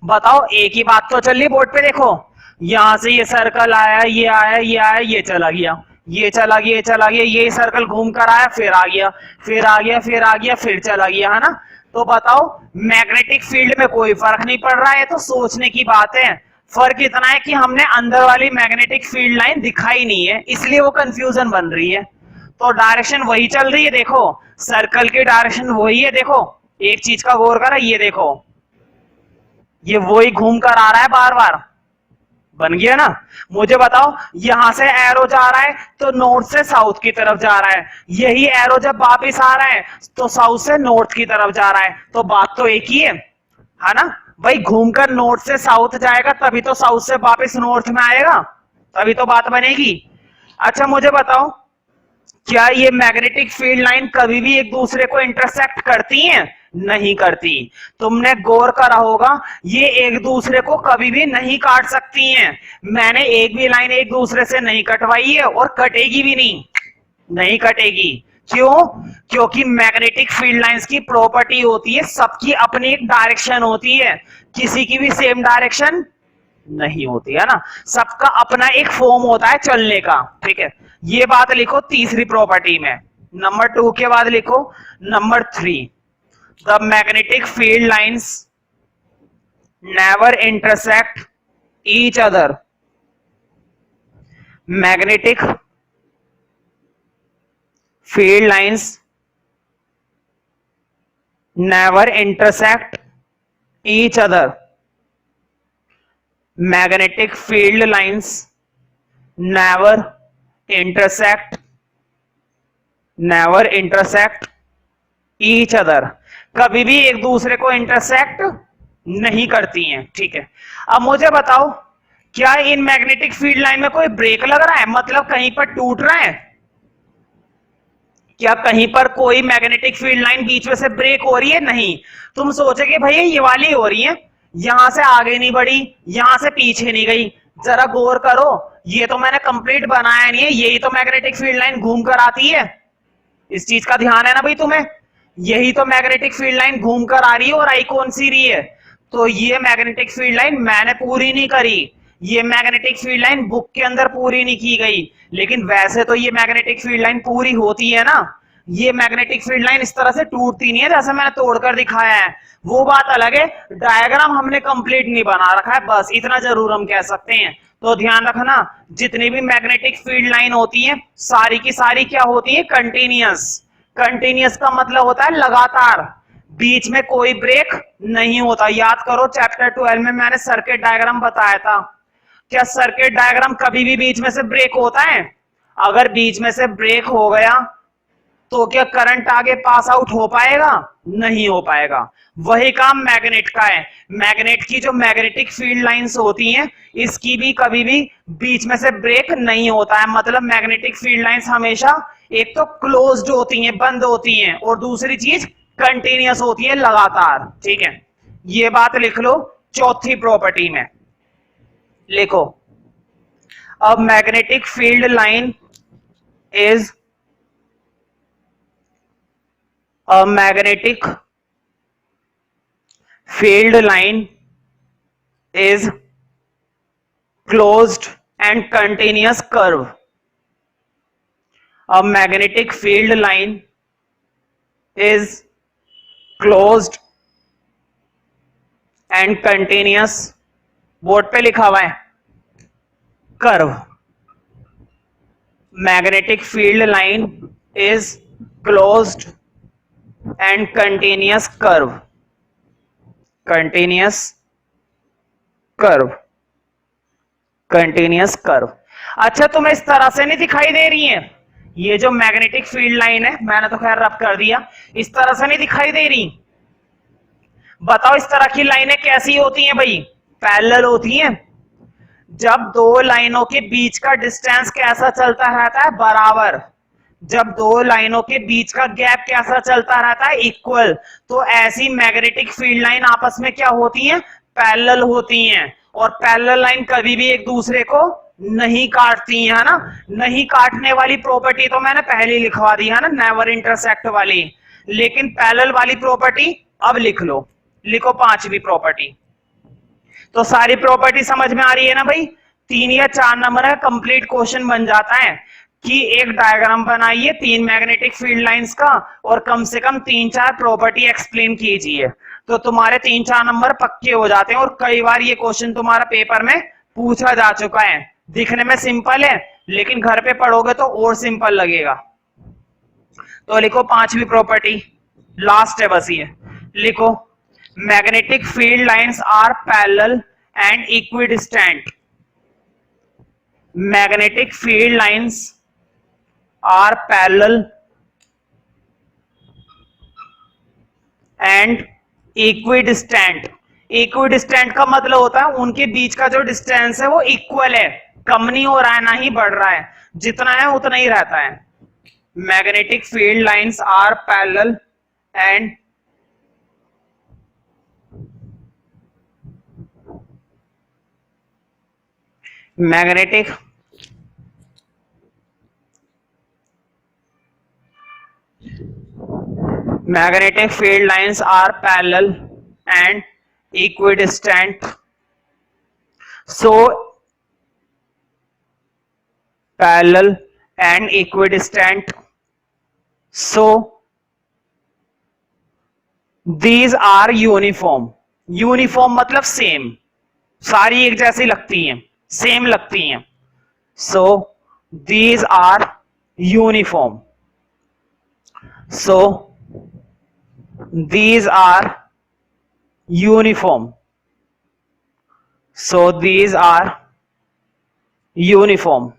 बताओ, एक ही बात तो चल रही बोर्ड पे, देखो यहां से ये सर्कल आया, ये आया, ये आया, ये चला गया, ये चला गया, ये चला गया, ये सर्कल घूम कर आया, फिर आ गया, फिर आ गया, फिर आ गया, फिर चला गया, है ना। तो बताओ, मैग्नेटिक फील्ड में कोई फर्क नहीं पड़ रहा है, तो सोचने की बात है। फर्क इतना है कि हमने अंदर वाली मैग्नेटिक फील्ड लाइन दिखाई नहीं है, इसलिए वो कंफ्यूजन बन रही है। तो डायरेक्शन वही चल रही है, देखो सर्कल की डायरेक्शन वही है। देखो एक चीज का गौर करा, ये देखो ये वही घूम कर आ रहा है बार बार, बन गया ना। मुझे बताओ, यहां से एरो जा रहा है तो नॉर्थ से साउथ की तरफ जा रहा है, यही एरो जब वापिस आ रहा है तो साउथ से नॉर्थ की तरफ जा रहा है, तो बात तो एक ही है ना भाई। घूमकर नॉर्थ से साउथ जाएगा तभी तो साउथ से वापिस नॉर्थ में आएगा, तभी तो बात बनेगी। अच्छा मुझे बताओ, क्या ये मैग्नेटिक फील्ड लाइन कभी भी एक दूसरे को इंटरसेक्ट करती हैं? नहीं करती। तुमने गौर करा होगा, ये एक दूसरे को कभी भी नहीं काट सकती हैं। मैंने एक भी लाइन एक दूसरे से नहीं कटवाई है और कटेगी भी नहीं, नहीं कटेगी। क्यों? क्योंकि मैग्नेटिक फील्ड लाइंस की प्रॉपर्टी होती है, सबकी अपनी एक डायरेक्शन होती है, किसी की भी सेम डायरेक्शन नहीं होती, है ना। सबका अपना एक फॉर्म होता है चलने का, ठीक है। ये बात लिखो तीसरी प्रॉपर्टी में। नंबर 2 के बाद लिखो number 3, the magnetic field lines never intersect each other. Magnetic field lines never intersect each other. magnetic field lines never intersect each other। कभी भी एक दूसरे को इंटरसेक्ट नहीं करती हैं, ठीक है। अब मुझे बताओ, क्या इन मैग्नेटिक फील्ड लाइन में कोई ब्रेक लग रहा है? मतलब कहीं पर टूट रहा है? क्या कहीं पर कोई मैग्नेटिक फील्ड लाइन बीच में से ब्रेक हो रही है? नहीं। तुम सोचोगे भैया ये वाली हो रही है, यहां से आगे नहीं बढ़ी, यहां से पीछे नहीं गई। जरा गौर करो, ये तो मैंने कंप्लीट बनाया नहीं है, यही तो मैग्नेटिक फील्ड लाइन घूम कर आती है। इस चीज का ध्यान है ना भाई तुम्हें, यही तो मैग्नेटिक फील्ड लाइन घूम कर आ रही है और आई कौन सी रही है? तो ये मैग्नेटिक फील्ड लाइन मैंने पूरी नहीं करी, ये मैग्नेटिक फील्ड लाइन बुक के अंदर पूरी नहीं की गई, लेकिन वैसे तो ये मैग्नेटिक फील्ड लाइन पूरी होती है ना। ये मैग्नेटिक फील्ड लाइन इस तरह से टूटती नहीं है जैसे मैंने तोड़कर दिखाया है, वो बात अलग है। डायग्राम हमने कंप्लीट नहीं बना रखा है, बस इतना जरूर हम कह सकते हैं। तो ध्यान रखना, जितनी भी मैग्नेटिक फील्ड लाइन होती है सारी की सारी क्या होती है? कंटिन्यूअस। कंटिन्यूअस का मतलब होता है लगातार, बीच में कोई ब्रेक नहीं होता। याद करो चैप्टर 12 में मैंने सर्किट डायग्राम बताया था। क्या सर्किट डायग्राम कभी भी बीच में से ब्रेक होता है? अगर बीच में से ब्रेक हो गया तो क्या करंट आगे पास आउट हो पाएगा? नहीं हो पाएगा। वही काम मैग्नेट का है। मैग्नेट की जो मैग्नेटिक फील्ड लाइंस होती हैं, इसकी भी कभी भी बीच में से ब्रेक नहीं होता है। मतलब मैग्नेटिक फील्ड लाइंस हमेशा एक तो क्लोज्ड होती हैं, बंद होती हैं, और दूसरी चीज कंटिन्यूअस होती है, लगातार, ठीक है। ये बात लिख लो चौथी प्रॉपर्टी में, लिखो। अब magnetic field line is A magnetic field line is closed and continuous curve. A magnetic field line is closed and continuous, board पे लिखा हुआ है curve. Magnetic field line is closed and continuous curve. Continuous curve. Continuous curve. अच्छा, तुम्हें इस तरह से नहीं दिखाई दे रही है ये जो मैग्नेटिक फील्ड लाइन है, मैंने तो खैर रब कर दिया, इस तरह से नहीं दिखाई दे रही. बताओ इस तरह की लाइनें कैसी होती हैं भाई? पैरेलल होती हैं. जब दो लाइनों के बीच का डिस्टेंस कैसा चलता रहता है? बराबर. जब दो लाइनों के बीच का गैप कैसा चलता रहता है? इक्वल. तो ऐसी मैग्नेटिक फील्ड लाइन आपस में क्या होती हैं? पैरेलल होती हैं. और पैरेलल लाइन कभी भी एक दूसरे को नहीं काटती है ना. नहीं काटने वाली प्रॉपर्टी तो मैंने पहले लिखवा दी है ना, नेवर इंटरसेक्ट वाली. लेकिन पैरेलल वाली प्रॉपर्टी अब लिख लो. लिखो पांचवी प्रॉपर्टी. तो सारी प्रॉपर्टी समझ में आ रही है ना भाई? 3 या 4 नंबर का कंप्लीट क्वेश्चन बन जाता है कि एक डायग्राम बनाइए 3 मैग्नेटिक फील्ड लाइंस का और कम से कम 3-4 प्रॉपर्टी एक्सप्लेन कीजिए. तो तुम्हारे 3-4 नंबर पक्के हो जाते हैं. और कई बार ये क्वेश्चन तुम्हारा पेपर में पूछा जा चुका है. दिखने में सिंपल है लेकिन घर पे पढ़ोगे तो और सिंपल लगेगा. तो लिखो पांचवी प्रॉपर्टी, लास्ट है बस ये. लिखो magnetic field lines are parallel and equidistant. Magnetic field lines are parallel and equidistant. equidistant का मतलब होता है उनके बीच का जो डिस्टेंस है वो इक्वल है, कम नहीं हो रहा है ना ही बढ़ रहा है, जितना है उतना ही रहता है. Magnetic field lines are parallel and magnetic field lines are parallel and equidistant. So parallel and equidistant, so these are uniform. uniform मतलब सेम, सारी एक जैसी लगती हैं, सेम लगती हैं. so these are uniform. so these are uniform. so these are uniform.